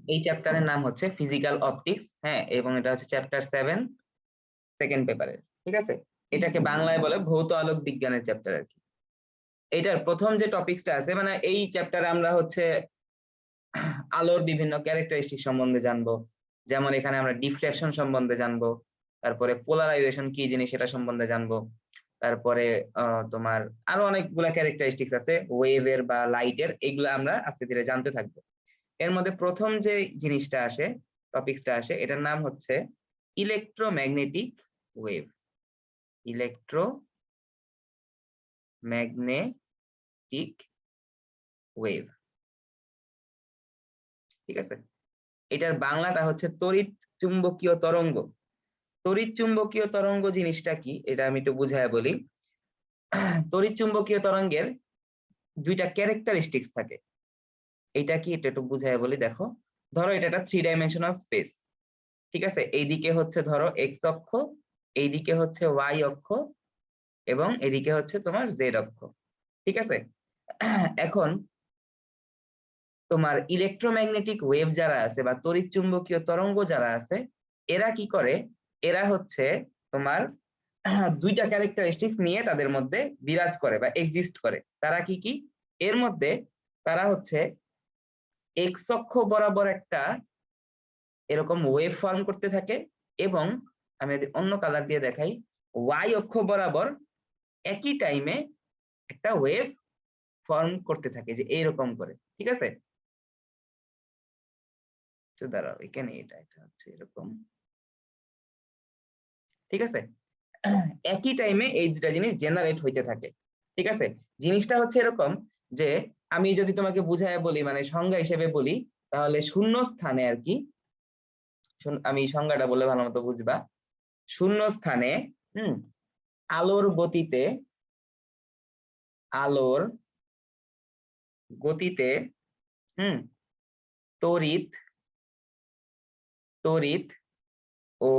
এই চ্যাপ্টারের নাম হচ্ছে ফিজিক্যাল অপটিক্স, হ্যাঁ, এবং এটা হচ্ছে চ্যাপ্টার 7 সেকেন্ড পেপারের, ঠিক আছে। এটাকে বাংলায় বলে ভৌত আলোক বিজ্ঞানের চ্যাপ্টার আর কি। এটার প্রথম যে টপিকসটা আছে, মানে এই চ্যাপ্টারে আমরা হচ্ছে আলোর বিভিন্ন ক্যারেক্টারিস্টিক সম্বন্ধে জানবো, যেমন এখানে আমরা ডিফ্লেকশন সম্বন্ধে জানবো, তারপরে পোলারাইজেশন কি জিনিস সেটা সম্বন্ধে জানবো, তারপরে তোমার আরো অনেকগুলা ক্যারেক্টারিস্টিক্স আছে ওয়েভের বা লাইটের, এগুলো আমরা আস্তে ধীরে জানতে থাকবো। এর মধ্যে প্রথম যে জিনিসটা আসে, টপিকসটা আসে, এটার নাম হচ্ছে ইলেকট্রোম্যাগনেটিক ওয়েভ। ইলেকট্রোম্যাগনেটিক ওয়েভ, ঠিক আছে। এটার বাংলাটা হচ্ছে তড়িৎ চুম্বকীয় তরঙ্গ। তড়িৎ চুম্বকীয় তরঙ্গ জিনিসটা কি এটা আমি একটু বুঝায় বলি। তড়িৎ চুম্বকীয় তরঙ্গের দুইটা ক্যারেক্টারিস্টিক্স থাকে। এটা কি এটা একটু বুঝায় বলি, দেখো। ধরো এটা একটা 3 ডাইমেনশনাল স্পেস, ঠিক আছে। এইদিকে হচ্ছে ধরো এক্স অক্ষ, এইদিকে হচ্ছে ওয়াই অক্ষ, এবং এদিকে হচ্ছে তোমার জেড অক্ষ, ঠিক আছে। এখন তোমার ইলেকট্রোম্যাগনেটিক ওয়েভ যারা আছে বা তড়িৎ চুম্বকীয় তরঙ্গ যারা আছে, এরা কি করে, এরা হচ্ছে তোমার দুইটা ক্যারেক্টারিস্টিক্স নিয়ে তাদের মধ্যে বিরাজ করে বা এক্সিস্ট করে। তারা কি কি, এর মধ্যে তারা হচ্ছে এক্স অক্ষ বরাবর একটা এরকম ওয়েভ ফর্ম করতে থাকে, এবং আমি যদি অন্য কালার দিয়ে দেখাই, ওয়াই অক্ষ বরাবর একই টাইমে একটা ওয়েভ ফর্ম করতে থাকে, যে এইরকম করে, ঠিক আছে। তো দাঁড়াও, এখানে এটা হচ্ছে এরকম, ঠিক আছে। একই টাইমে এই দুটা জিনিস জেনারেট হইতে থাকে, ঠিক আছে। জিনিসটা হচ্ছে এরকম যে আমি যদি তোমাকে বুঝায় বলি, মানে সংজ্ঞা হিসেবে বলি, তাহলে শূন্য স্থানে আর কি, আমি সংজ্ঞাটা বলে ভালো মতো বুঝবা। শূন্য স্থানে আলোর গতিতে, আলোর গতিতে তড়িৎ তড়িৎ ও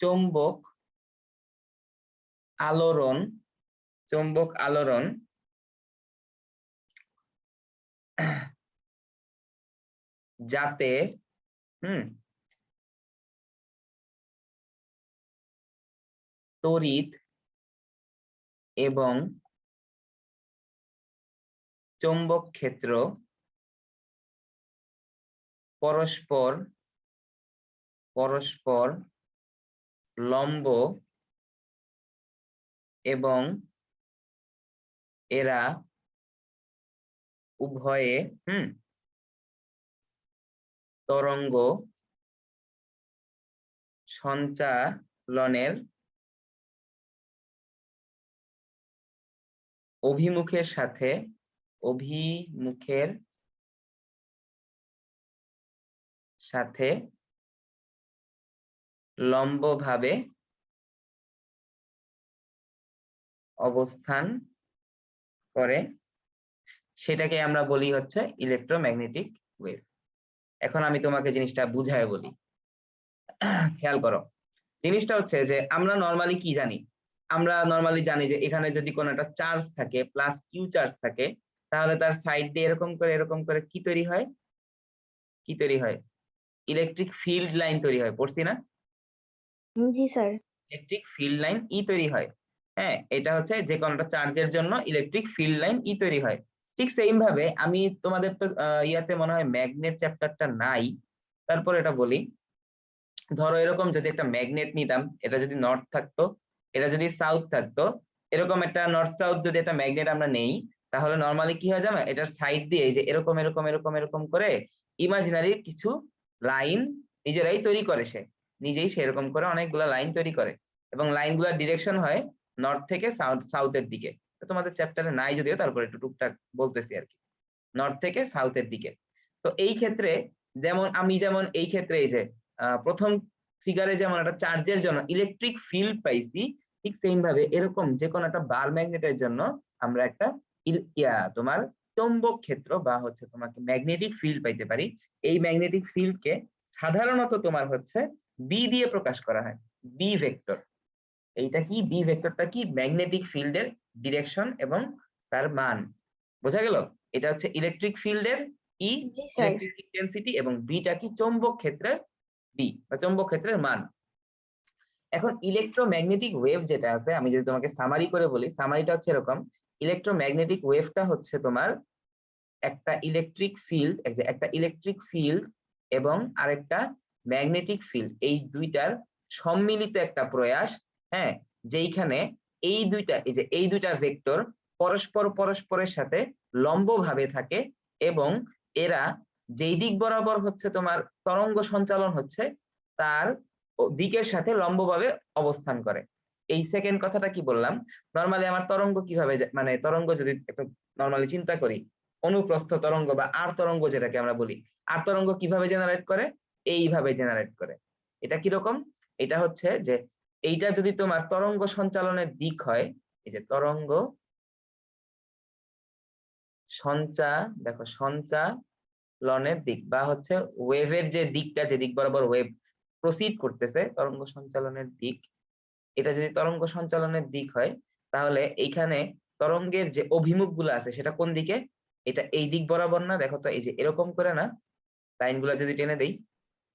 চৌম্বক আলোড়ন, চৌম্বক আলোড়ন যাতে তড়িৎ এবং চৌম্বক ক্ষেত্র পরস্পর পরস্পর লম্ব এবং এরা উভয়ে তরঙ্গ সঞ্চালনের অভিমুখের সাথে লম্বভাবে অবস্থান করে, সেটাকে আমরা বলি হচ্ছে ইলেকট্রোম্যাগনেটিক ওয়েভ। এখন আমি তোমাকে জিনিসটা বুঝায় বলি, খেয়াল করো। জিনিসটা হচ্ছে যে আমরা নর্মালি কি জানি, আমরা নর্মালি জানি যে এখানে যদি কোনো একটা চার্জ থাকে, প্লাস কিউ চার্জ থাকে, তাহলে তার সাইড দিয়ে এরকম করে কি তৈরি হয়, ইলেকট্রিক ফিল্ড লাইন তৈরি হয়, পড়ছি না? জি স্যার। ইলেকট্রিক ফিল্ড লাইন তৈরি হয়, হ্যাঁ। এটা হচ্ছে যে কোনো একটা চার্জের জন্য ইলেকট্রিক ফিল্ড লাইন তৈরি হয়। ঠিক সেম ভাবে আমি তোমাদের তো ইয়াতে মনে হয় ম্যাগনেট চ্যাপ্টারটা নাই, তারপর এটা বলি। ধরো এরকম যদি একটা ম্যাগনেট নিতাম, এটা যদি নর্থ থাকতো, এটা যদি সাউথ থাকতো, এরকম একটা নর্থ সাউথ যদি একটা ম্যাগনেট আমরা নেই, তাহলে নর্মালি কি হয় জানো, এটার সাইড দিয়ে এই যে এরকম করে ইমাজিনারি কিছু লাইন নিজেরাই তৈরি করে, সে নিজেই সেরকম করে অনেকগুলো লাইন তৈরি করে, এবং লাইনগুলোর ডিরেকশন হয় নর্থ থেকে সাউথের দিকে। তোমাদের চ্যাপ্টারে নাই যদিও, তারপর একটু টুকটাক বলতেছি আর কি, নর্থ থেকে সাউথের দিকে। তো এই ক্ষেত্রে যেমন এই ক্ষেত্রে এই যে প্রথম ফিগারে যেমন একটা চার্জের জন্য ইলেকট্রিক ফিল্ড পাইছি, ঠিক সেম ভাবে এরকম যে কোনো একটা বার ম্যাগনেটের জন্য আমরা একটা তোমার চৌম্বক ক্ষেত্র বা হচ্ছে তোমাকে ম্যাগনেটিক ফিল্ড পাইতে পারি। এই ম্যাগনেটিক ফিল্ডকে সাধারণত তোমার হচ্ছে বি দিয়ে প্রকাশ করা হয়, বি ভেক্টর। এইটা কি, বি ভেক্টরটা কি, ম্যাগনেটিক ফিল্ডের ডিরেকশন এবং তার মান, বোঝা গেল? এটা হচ্ছে ইলেকট্রিক ফিল্ডের ই জি স্যার। ইলেকট্রিক ইন্টেন্সিটি এবং বিটা কি চৌম্বক ক্ষেত্রের বি বা চৌম্বক ক্ষেত্রের মান। এখন ইলেকট্রোম্যাগনেটিক ওয়েভ যেটা আছে, আমি যদি তোমাকে সামারি করে বলি, সামারিটা হচ্ছে এরকম, ইলেকট্রোম্যাগনেটিক ওয়েভটা হচ্ছে তোমার একটা ইলেকট্রিক ফিল্ড এবং আরেকটা ম্যাগনেটিক ফিল্ড, এই দুইটার সম্মিলিত একটা প্রয়াস, হ্যাঁ, যেইখানে এই দুইটা ভেক্টর পরস্পরের সাথে লম্বভাবে থাকে এবং এরা যেই দিক বরাবর হচ্ছে তোমার তরঙ্গ সঞ্চালন হচ্ছে তার দিকের সাথে লম্বভাবে অবস্থান করে। এই সেকেন্ড কথাটা কি বললাম, নরমালি আমার তরঙ্গ কিভাবে মানে তরঙ্গ যদি একটা নরমালি চিন্তা করি, অনুপ্রস্থ তরঙ্গ বা আর তরঙ্গ যেটাকে আমরা বলি, আর তরঙ্গ কিভাবে জেনারেট করে, এইভাবে জেনারেট করে। এটা কিরকম, এটা হচ্ছে যে এইটা যদি তোমার তরঙ্গ সঞ্চালনের দিক হয়, এই যে তরঙ্গ সঞ্চালনের দিক বা হচ্ছে ওয়েভের যে দিকটা, যে দিক বরাবর ওয়েভ প্রসিড করতেছে, তরঙ্গ সঞ্চালনের দিক, এটা যদি তরঙ্গ সঞ্চালনের দিক হয়, তাহলে এইখানে তরঙ্গের যে অভিমুখ গুলো আছে সেটা কোন দিকে, এটা এই দিক বরাবর না, দেখো তো এই যে এরকম করে না, লাইন গুলা যদি টেনে দেই,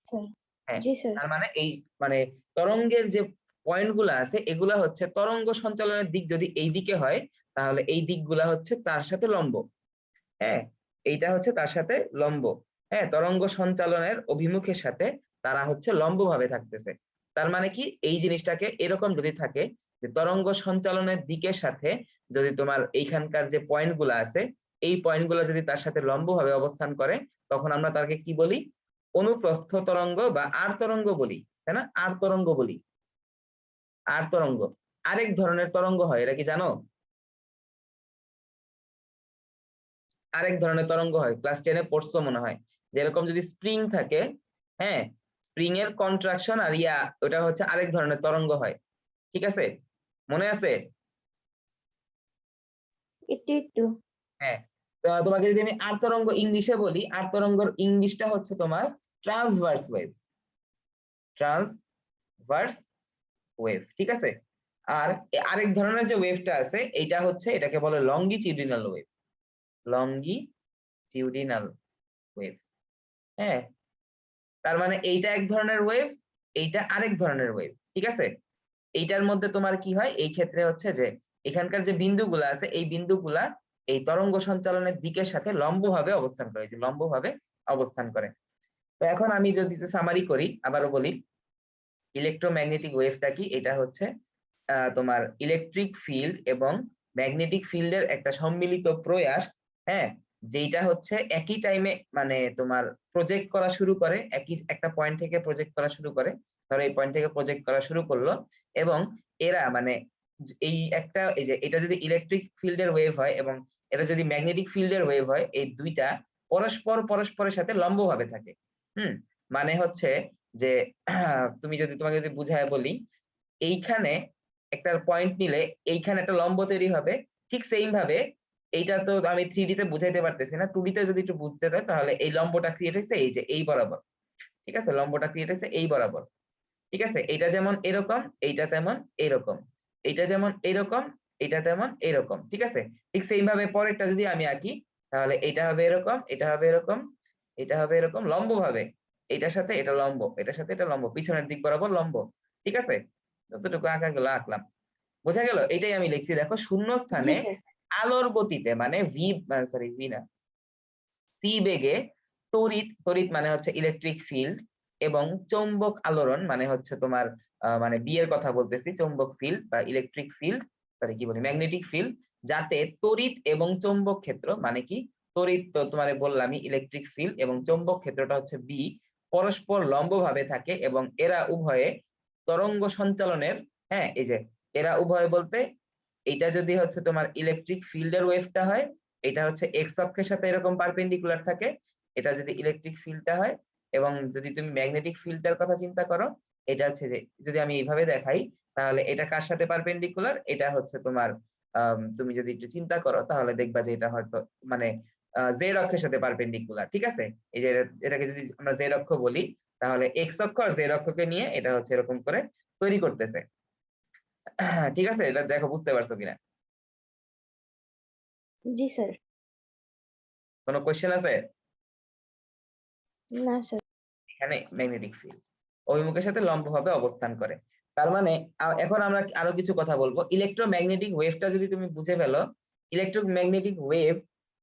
স্যার। হ্যাঁ, জি স্যার। তার মানে এই মানে তরঙ্গের যে পয়েন্ট গুলা আছে এগুলা হচ্ছে তরঙ্গ সঞ্চালনের দিক যদি এই দিকে হয়, তাহলে এই দিকগুলা হচ্ছে তার সাথে লম্ব, হ্যাঁ, এইটা হচ্ছে তার সাথে লম্ব, হ্যাঁ, তরঙ্গ সঞ্চালনের অভিমুখের সাথে তারা হচ্ছে লম্বভাবে থাকতেছে। তার মানে কি, এই জিনিসটাকে এরকম যদি থাকে যে তরঙ্গ সঞ্চালনের দিকের সাথে যদি তোমার এইখানকার যে পয়েন্ট গুলা আছে এই পয়েন্ট গুলা যদি তার সাথে লম্বভাবে অবস্থান করে, তখন আমরা তাকে কি বলি, অনুপ্রস্থ তরঙ্গ বা আর তরঙ্গ বলি, তাই না, আর তরঙ্গ বলি। আর তরঙ্গ আরেক ধরনের তরঙ্গ হয়, এটা কি জানো? আরেক ধরনের তরঙ্গ হয়, ক্লাস 10-এ পড়ছো মনে হয়, যেরকম যদি স্প্রিং থাকে, হ্যাঁ, স্প্রিং এর কন্ট্রাকশন আর ওটা হচ্ছে আরেক ধরনের তরঙ্গ হয়, ঠিক আছে, মনে আছে? একটু। হ্যাঁ, তোমাকে যদি আমি আর তরঙ্গ ইংলিশে বলি, আর তরঙ্গর ইংলিশটা হচ্ছে তোমার ট্রান্সভার্স ওয়েভ, ট্রান্সভার্স ওয়েভ, ঠিক আছে। আর আরেক ধরনের যে ওয়েভটা আছে এইটা হচ্ছে, এটাকে বলে লঙ্গিটিউডিনাল ওয়েভ, লঙ্গিটিউডিনাল ওয়েভ, হ্যাঁ, তার মানে এইটা এক ধরনের ওয়েভ, এইটা আরেক ধরনের ওয়েভ, ঠিক আছে। এইটার মধ্যে তোমার কি হয়, এই ক্ষেত্রে হচ্ছে যে এখানকার যে বিন্দুগুলা আছে এই বিন্দুগুলা এই তরঙ্গ সঞ্চালনের দিকের সাথে লম্বভাবে অবস্থান করে, যে লম্বভাবে অবস্থান করে। তো এখন আমি যদি সামারি করি, আবারও বলি, ইলেকট্রোম্যাগনেটিক ওয়েভটা কি, এটা হচ্ছে তোমার ইলেকট্রিক ফিল্ড এবং ম্যাগনেটিক ফিল্ডের একটা সম্মিলিত প্রয়াস, হ্যাঁ, যেটা হচ্ছে একই টাইমে মানে তোমার প্রজেক্ট করা শুরু করে, একই একটা পয়েন্ট থেকে প্রজেক্ট করা শুরু করে, ধরো এই পয়েন্ট থেকে প্রজেক্ট করা শুরু করলো, এবং এরা মানে এই যে এটা যদি ইলেকট্রিক ফিল্ডের ওয়েভ হয় এবং এটা যদি ম্যাগনেটিক ফিল্ডের ওয়েভ হয়, এই দুইটা পরস্পরের সাথে লম্বভাবে থাকে। মানে হচ্ছে যে তোমাকে যদি বুঝায় বলি, এইখানে একটা পয়েন্ট নিলে এইখানে একটা লম্ব তৈরি হবে, ঠিক সেইম ভাবে এইটা তো আমি 3D তে বুঝাইতে পারতেছি না, 2D তে যদি একটু বুঝতে চাই তাহলে এই লম্বটা ক্রিয়েট হয়েছে এই যে এই বরাবর, ঠিক আছে, লম্বটা ক্রিয়েট হয়েছে এই বরাবর, ঠিক আছে, এইটা যেমন এরকম, এইটা তেমন এরকম, এইটা যেমন এরকম, এইটা তেমন এরকম, ঠিক আছে। ঠিক সেইম ভাবে পরেরটা যদি আমি আঁকি, তাহলে এটা হবে এরকম, এটা হবে এরকম, এটা হবে এরকম লম্ব ভাবে, এটার সাথে এটা লম্ব, এটার সাথে এটা লম্ব, পিছনের দিক বরাবর লম্ব, ঠিক আছে। যতটুকু আঁকা গুলো আঁকলাম, বোঝা গেল? এটাই আমি লিখছি, দেখো, শূন্য জি স্থানে স্যার। আলোর গতিতে মানে ভি না, সি বেগে তড়িৎ মানে হচ্ছে ইলেকট্রিক ফিল্ড, এবং চৌম্বক আলোড়ন মানে হচ্ছে তোমার মানে বি এর কথা বলতেছি, চৌম্বক ফিল্ড বা ইলেকট্রিক ফিল্ড, সরি কি বলি, ম্যাগনেটিক ফিল্ড, যাতে তড়িৎ এবং চৌম্বক ক্ষেত্র মানে কি, তড়িৎ তো তোমারে বললামই ইলেকট্রিক ফিল্ড, এবং চৌম্বক ক্ষেত্রটা হচ্ছে বি, পরস্পর লম্বভাবে থাকে এবং এরা উভয়ে তরঙ্গ সঞ্চালনের, হ্যাঁ, এই যে এরা উভয় বলতে, এইটা যদি হচ্ছে তোমার ইলেকট্রিক ফিল্ডের ওয়েভটা হয়, এটা হচ্ছে এক্স অক্ষের সাথে এরকম পারপেন্ডিকুলার থাকে, এটা যদি ইলেকট্রিক ফিল্ডটা হয়, এবং যদি তুমি ম্যাগনেটিক ফিল্ডটার কথা চিন্তা করো, এটা হচ্ছে যে যদি আমি এইভাবে দেখাই, তাহলে এটা কার সাথে পারপেন্ডিকুলার, এটা হচ্ছে তোমার তুমি যদি একটু চিন্তা করো তাহলে দেখবা যে এটা হয়তো মানে জেড অক্ষের সাথে পারপেন্ডিকুলার, ঠিক আছে। এই যে এটাকে যদি আমরা জেড অক্ষ বলি, তাহলে এক্স অক্ষ আর জেড অক্ষকে নিয়ে এটা হচ্ছে এরকম করে তৈরি করতেছে। ঠিক আছে, এটা দেখো বুঝতে পারছো কিনা, জি স্যার। কোনো কোশ্চেন আছে? না স্যার। এখানে ম্যাগনেটিক ফিল্ড অভিমুখের সাথে লম্বভাবে অবস্থান করে। তার মানে এখন আমরা আরো কিছু কথা বলবো। ইলেকট্রোম্যাগনেটিক ওয়েভটা যদি তুমি বুঝে ফেলো, ইলেকট্রোম্যাগনেটিক ওয়েভ,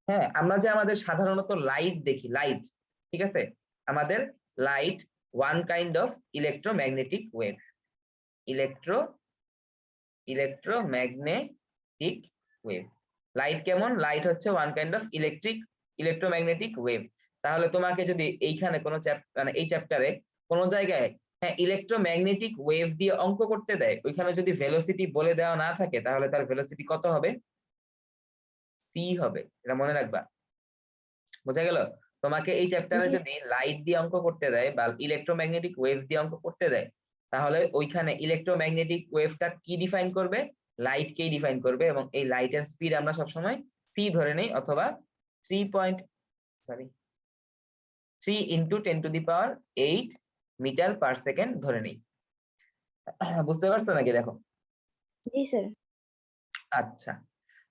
হ্যাঁ, আমরা যে আমাদের সাধারণত লাইট দেখি, লাইট, ঠিক আছে, আমাদের light one kind of electromagnetic wave. Electromagnetic wave, light কেমন? লাইট হচ্ছে one kind of electromagnetic wave. তাহলে তোমাকে যদি এইখানে কোনো মানে এই চ্যাপ্টারে কোনো জায়গায়, হ্যাঁ, ইলেকট্রোম্যাগনেটিক ওয়েভ দিয়ে অঙ্ক করতে দেয়, ওইখানে যদি ভেলোসিটি বলে দেওয়া না থাকে, তাহলে তার ভেলোসিটি কত হবে? সি হবে। এটা মনে রাখবা, বোঝা গেল? তোমাকে এই চ্যাপ্টারে জি যদি লাইট দিয়ে অঙ্ক করতে দেয় বা ইলেকট্রোম্যাগনেটিক ওয়েভ দিয়ে অঙ্ক করতে দেয়, তাহলে ওইখানে ইলেকট্রোম্যাগনেটিক ওয়েভটা কি ডিফাইন করবে? লাইট কেই ডিফাইন করবে। এবং এই লাইটের স্পিড আমরা সবসময় সি ধরে নেই, অথবা 3 × 10⁸ মিটার পার সেকেন্ড ধরে নেই। বুঝতে পারছো নাকি? দেখো, জি স্যার। আচ্ছা,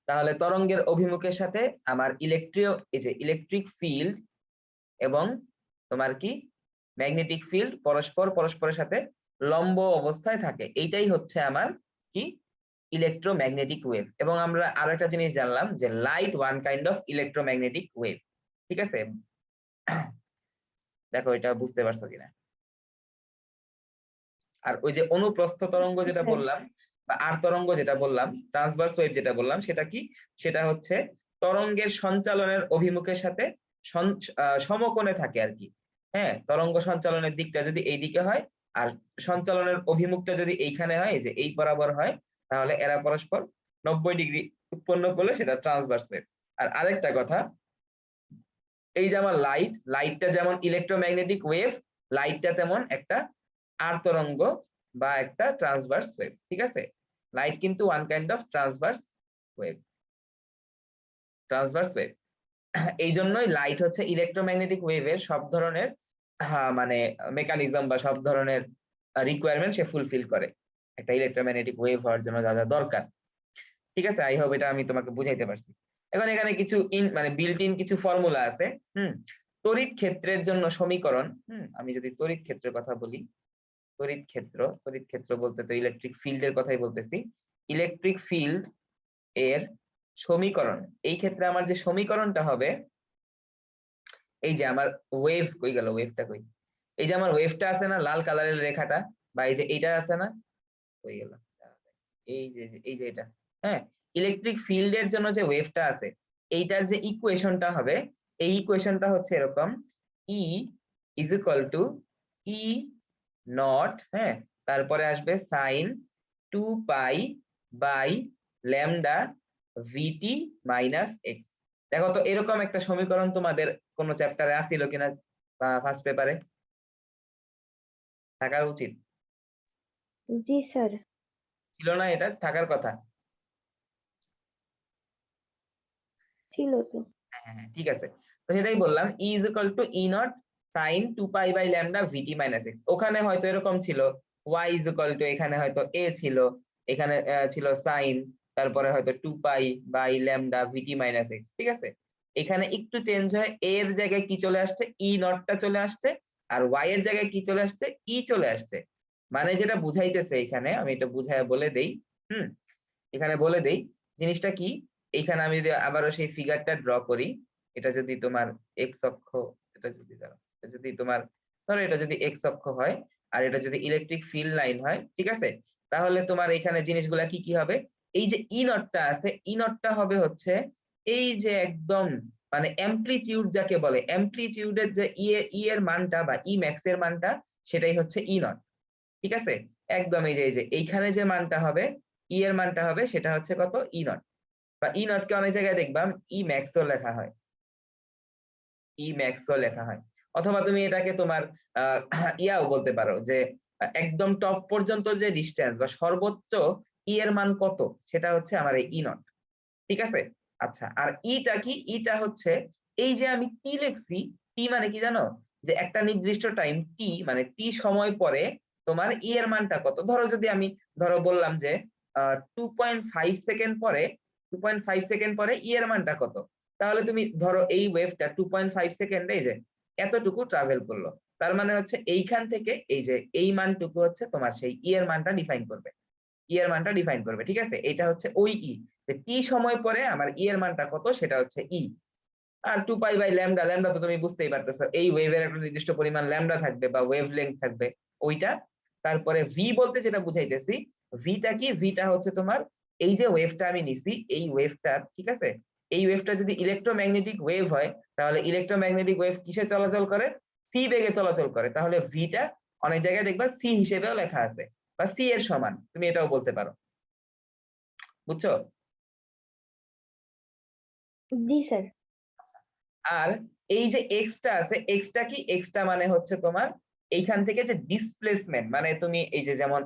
তাহলে তরঙ্গের অভিমুখের সাথে আমার ইলেকট্রিক ফিল্ড এবং তোমার কি ম্যাগনেটিক ফিল্ড পরস্পরের সাথে লম্ব অবস্থায় থাকে, এইটাই হচ্ছে আমার কি ইলেকট্রোম্যাগনেটিক ওয়েভ। এবং আমরা আরো একটা জিনিস জানলাম যে light one kind of electromagnetic wave. ঠিক আছে, দেখো এটা বুঝতে পারছো কিনা। আর ওই যে অনুপ্রস্থ তরঙ্গ যেটা স্যার। বললাম, বা আর তরঙ্গ যেটা বললাম, ট্রান্সভার্স ওয়েভ যেটা বললাম, সেটা কি? সেটা হচ্ছে তরঙ্গের সঞ্চালনের অভিমুখের সাথে সমকোণে থাকে আর কি। হ্যাঁ, তরঙ্গ সঞ্চালনের দিকটা যদি এই দিকে হয় আর সঞ্চালনের অভিমুখটা যদি এইখানে হয়, যে এই বরাবর হয়, তাহলে এরা পরস্পর 90° উৎপন্ন করলে সেটা ট্রান্সভার্স ওয়েভ। আর আরেকটা কথা, এই যে আমার লাইটটা যেমন ইলেকট্রোম্যাগনেটিক ওয়েভ, লাইটটা তেমন একটা আর তরঙ্গ বা একটা ট্রান্সভার্স ওয়েভ। ঠিক আছে, লাইট কিন্তু one kind of wave transverse wave. এই জন্যই লাইট হচ্ছে ইলেকট্রোম্যাগনেটিক ওয়েভের সব ধরনের মানে মেকানিজম বা সব ধরনের রিকোয়ারমেন্ট সে ফুলফিল করে একটা ইলেকট্রোম্যাগনেটিক ওয়েভ হওয়ার জন্য যা যা দরকার। ঠিক আছে, আই হোপ এটা আমি তোমাকে বুঝাইতে পারছি। এখন এখানে কিছু মানে বিল্ট ইন কিছু ফর্মুলা আছে। তড়িৎ ক্ষেত্রের জন্য সমীকরণ, আমি যদি তড়িৎ ক্ষেত্রের কথা বলি, তড়িৎ ক্ষেত্র বলতে তো ইলেকট্রিক ফিল্ডের কথাই বলতেছি। ইলেকট্রিক ফিল্ড এর সমীকরণ, এই ক্ষেত্রে আমার যে সমীকরণটা হবে, এই যে আমার ওয়েভ কই গেল, ওয়েভটা কই? এই যে আমার ওয়েভটা আছে না, লাল কালারের রেখাটা, বা এই যে এইটা আছে না, কই গেল? এই যে এটা, হ্যাঁ, ইলেকট্রিক ফিল্ডের জন্য যে ওয়েভটা আছে, এইটার যে ইকুয়েশনটা হবে, এই ইকুয়েশনটা হচ্ছে এরকম: E is equal to E not, হ্যাঁ, তারপরে আসবে sine 2π by lambda vt minus x. দেখো তো এরকম একটা সমীকরণ তোমাদের কোন চ্যাপ্টারে আসছিল কিনা, বা ফার্স্ট পেপারে থাকা উচিত জি স্যার। ছিল না? এটা থাকার কথা। ছিল তো। হ্যাঁ, ঠিক আছে, তো সেটাই বললাম, E is equal to E not sine 2π by lambda vt minus x. ওখানে হয়তো এরকম ছিল, ওয়াই ইজ ইকুয়াল টু, এখানে হয়তো এ ছিল, এখানে ছিল সাইন, তারপরে হয়তো 2π by lambda vt minus x. ঠিক আছে, এখানে একটু চেঞ্জ হয়, এর জায়গায় কি চলে আসছে, ই নটটা চলে আসছে, আর ওয়াই এর জায়গায় কি চলে আসছে, ই চলে আসছে। মানে যেটা বুঝাইতেছে এখানে, আমি এটা বুঝায় বলে দেই। এখানে বলে দেই জিনিসটা কি। এখানে আমি যদি আবারও সেই ফিগারটা ড্র করি, এটা যদি তোমার এক্স অক্ষ, এটা যদি যদি তোমার ধরো এটা যদি এক্স অক্ষ হয়, আর এটা যদি ইলেকট্রিক ফিল্ড লাইন হয়, ঠিক আছে, তাহলে তোমার এখানে জিনিসগুলা কি কি হবে? এই যে ই নটটা আছে, ই নটটা হবে হচ্ছে এই যে একদম মানে অ্যামপ্লিটিউড যাকে বলে, অ্যামপ্লিটিউডের যে ই এর মানটা বা ই ম্যাক্স এর মানটা, সেটাই হচ্ছে ই নট। ঠিক আছে, একদম এই যে এইখানে যে মানটা হবে, ই এর মানটা হবে, সেটা হচ্ছে কত, ই নট। বা ই নট কে অনেক জায়গায় দেখবা ই ম্যাক্সও লেখা হয়, অথবা তুমি এটাকে তোমার ইয়াও বলতে পারো যে একদম টপ পর্যন্ত যে ডিস্টেন্স বা সর্বোচ্চ ই এর মান কত, সেটা হচ্ছে আমার এই ই নট। ঠিক আছে, আচ্ছা, আর ইটা কি? ইটা হচ্ছে এই যে আমি টি লিখছি, টি মানে কি জানো? যে একটা নির্দিষ্ট টাইম টি, মানে টি সময় পরে তোমার ই এর মানটা কত। ধরো যদি আমি বললাম যে 2.5 সেকেন্ড পরে, 2.5 সেকেন্ড পরে ই এর মানটা কত, তাহলে তুমি ধরো এই ওয়েভটা 2.5 সেকেন্ডে, এই যে এতটুকু ট্রাভেল করলো। তার মানে হচ্ছে এইখান থেকে এই যে এই মানটুকু হচ্ছে তোমার সেই ই এর মানটা ডিফাইন করবে। ই এর মানটা ডিফাইন করবে, ঠিক আছে? এটা হচ্ছে ওই ই, যে টি সময় পরে আমার ই এর মানটা কত সেটা হচ্ছে ই। আর 2 পাই বাই ল্যামডা, ল্যামডা তো তুমি বুঝতেই পারতেছো, এই ওয়েভের একটা নির্দিষ্ট পরিমাণ ল্যামডা থাকবে বা ওয়েভ লেংথ থাকবে ওইটা। তারপরে ভি বলতে যেটা বুঝাইতেছি, ভিটা কি? ভিটা হচ্ছে তোমার এই যে ওয়েভটা আমি নিছি, এই ওয়েভটা, ঠিক আছে? এই ওয়েভটা যদি ইলেকট্রোম্যাগনেটিক ওয়েভ হয়, তাহলে ইলেকট্রোম্যাগনেটিক ওয়েভ কিসে চলাচল করে? সি বেগে চলাচল করে। তাহলে ভিটা অনেক জায়গায় দেখবা সি হিসেবেও লেখা আছে, বা সি এর সমান, তুমি এটাও বলতে পারো। বুঝছো? জি স্যার। আর এই যে এক্সটা আছে, এক্সটা কি? এক্সটা মানে হচ্ছে তোমার এইখান থেকে যে ডিসপ্লেসমেন্ট, মানে তুমি এই যে যেমন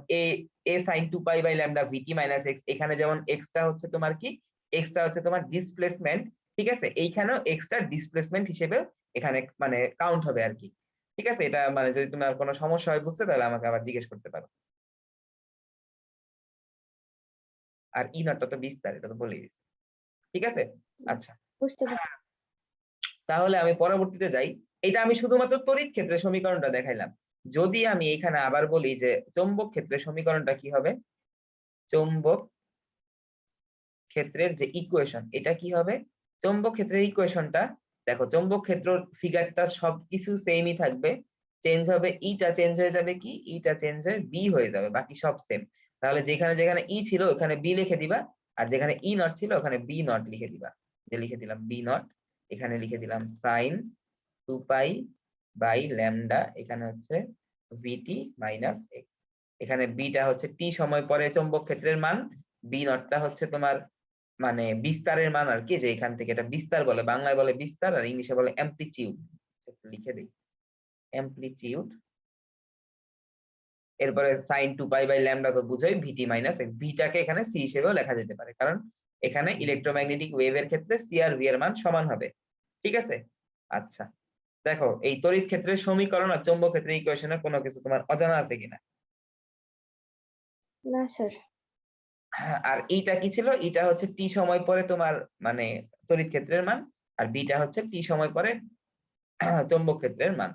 A sine 2 pi by lambda vt minus x, এখানে যেমন এক্সটা হচ্ছে তোমার কি? এক্সটা হচ্ছে তোমার ডিসপ্লেসমেন্ট, ঠিক আছে? এইখানেও এক্সটা ডিসপ্লেসমেন্ট হিসেবে এখানে মানে কাউন্ট হবে আর কি, ঠিক আছে? এটা মানে যদি তোমার কোনো সমস্যা হয় বুঝতে, তাহলে আমাকে আবার জিজ্ঞেস করতে পারো। আর ই নটটা তো বিস্তার, এটা তো বলেই দিচ্ছি, ঠিক আছে? আচ্ছা, বুঝতে পারছি। তাহলে আমি পরবর্তীতে যাই। এটা আমি শুধুমাত্র তড়িৎ ক্ষেত্রের সমীকরণটা দেখাইলাম। যদি আমি এখানে আবার বলি যে চৌম্বক ক্ষেত্রের সমীকরণটা কি হবে, চৌম্বক ক্ষেত্রের যে ইকুয়েশন, এটা কি হবে? চৌম্বক ক্ষেত্রের ইকুয়েশনটা দেখো, চৌম্বক ক্ষেত্র ফিগারটা সবকিছু সেমই থাকবে, চেঞ্জ হবে ইটা, চেঞ্জ হয়ে যাবে কি? ইটা চেঞ্জ হয়ে বি হয়ে যাবে, বাকি সব সেম। তাহলে যেখানে যেখানে ই ছিল ওখানে বি লিখে দিবা, আর যেখানে ই নট ছিল ওখানে বি নট লিখে দিবা। যে লিখে দিলাম বি নট, এখানে লিখে দিলাম সাইন 2 পাই বাই ল্যামডা, এখানে হচ্ছে ভিটি মাইনাস এক্স। এখানে বিটা হচ্ছে টি সময় পরে চৌম্বক ক্ষেত্রের মান, বি নটটা হচ্ছে তোমার মানে বিস্তারের মান আর কি, যে এখান থেকে এটা বিস্তার বলে, বাংলায় বলে বিস্তার আর ইংলিশে বলে অ্যামপ্লিটিউড। লিখে দিই অ্যামপ্লিটিউড। এরপরে সাইন 2 পাই বাই ল্যামডা তো বুঝোই, ভিটি মাইনাস এক্স, ভিটাকে এখানে সি হিসেবেও লেখা যেতে পারে, কারণ এখানে ইলেকট্রোম্যাগনেটিক ওয়েভের ক্ষেত্রে সি আর ভি এর মান সমান হবে, ঠিক আছে? আচ্ছা, দেখো এই তড়িৎ ক্ষেত্রের সমীকরণ আর চৌম্বক ক্ষেত্রের ইকুয়েশনে কোনো কিছু তোমার অজানা আছে কিনা? না স্যার। হ্যাঁ, আর এইটা কি ছিল? এটা হচ্ছে টি সময় পরে তোমার মানে তড়িৎ ক্ষেত্রের মান, আর বিটা হচ্ছে টি সময় পরে চৌম্বক ক্ষেত্রের মান।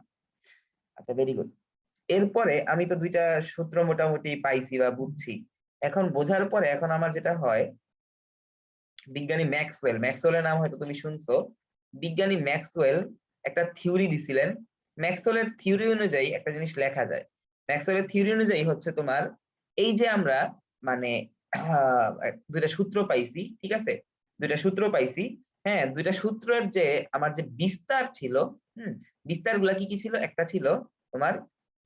আচ্ছা, ভেরি গুড। এরপরে আমি তো দুইটা সূত্র মোটামুটি পাইছি বা বুঝছি। এখন বোঝার পরে এখন আমার যেটা হয়, বিজ্ঞানী ম্যাক্সওয়েল, ম্যাক্সওয়েলের নাম হয়তো তুমি শুনছো। বিজ্ঞানী ম্যাক্সওয়েল একটা থিওরি দিছিলেন। ম্যাক্সওয়েলের থিওরি অনুযায়ী একটা জিনিস লেখা যায়। ম্যাক্সওয়েলের থিওরি অনুযায়ী হচ্ছে তোমার এই যে আমরা মানে দুইটা সূত্র পাইছি, ঠিক আছে? দুইটা সূত্র পাইছি, হ্যাঁ, দুইটা সূত্রের যে আমার যে বিস্তার ছিল, বিস্তার গুলা কি কি ছিল? একটা ছিল তোমার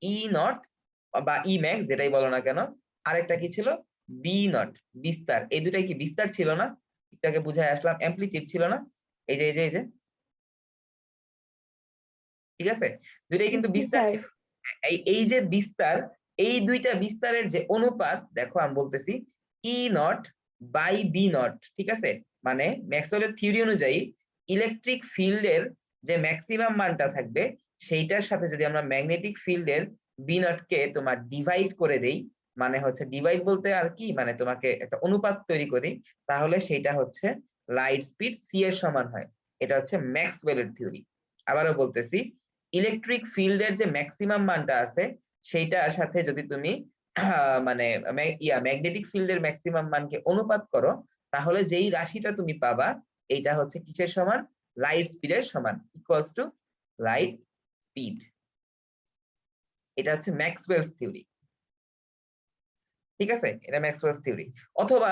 ই নট বা ই ম্যাক্স, যেটাই বলো না কেন, আরেকটা কি ছিল? বি নট, বিস্তার। এই দুটাই কি বিস্তার ছিল না? এটাকে বুঝায় আসলাম, অ্যামপ্লিটিউড ছিল না? এই যে এই যে এই যে, ঠিক আছে? দুইটাই কিন্তু জি বিস্তার স্যার। ছিল। এই এই যে বিস্তার, এই দুইটা বিস্তারের যে অনুপাত, দেখো আমি বলতেছি ই নট বাই বি নট, ঠিক আছে? মানে ম্যাক্সওয়েলের থিওরি অনুযায়ী ইলেকট্রিক ফিল্ডের যে ম্যাক্সিমাম মানটা থাকবে, সেইটার সাথে যদি আমরা ম্যাগনেটিক ফিল্ডের বি নট কে তোমার ডিভাইড করে দেই, মানে হচ্ছে ডিভাইড বলতে আর কি, মানে তোমাকে একটা অনুপাত তৈরি করি, তাহলে সেটা হচ্ছে লাইট স্পিড সি এর সমান হয়। এটা হচ্ছে ম্যাক্সওয়েলের থিওরি। আবারও বলতেছি, ইলেকট্রিক ফিল্ডের যে ম্যাক্সিমাম মানটা আছে সেইটার সাথে যদি তুমি মানে ম্যাগনেটিক ফিল্ডের ম্যাক্সিমাম মানকে অনুপাত করো, তাহলে যেই রাশিটা তুমি পাবা এইটা হচ্ছে কিসের সমান? লাইট স্পিডের সমান, ইকুয়ালস টু লাইট স্পিড। এটা হচ্ছে ম্যাক্সওয়েলস থিওরি, ঠিক আছে? এটা ম্যাক্সওয়েলস থিওরি। অথবা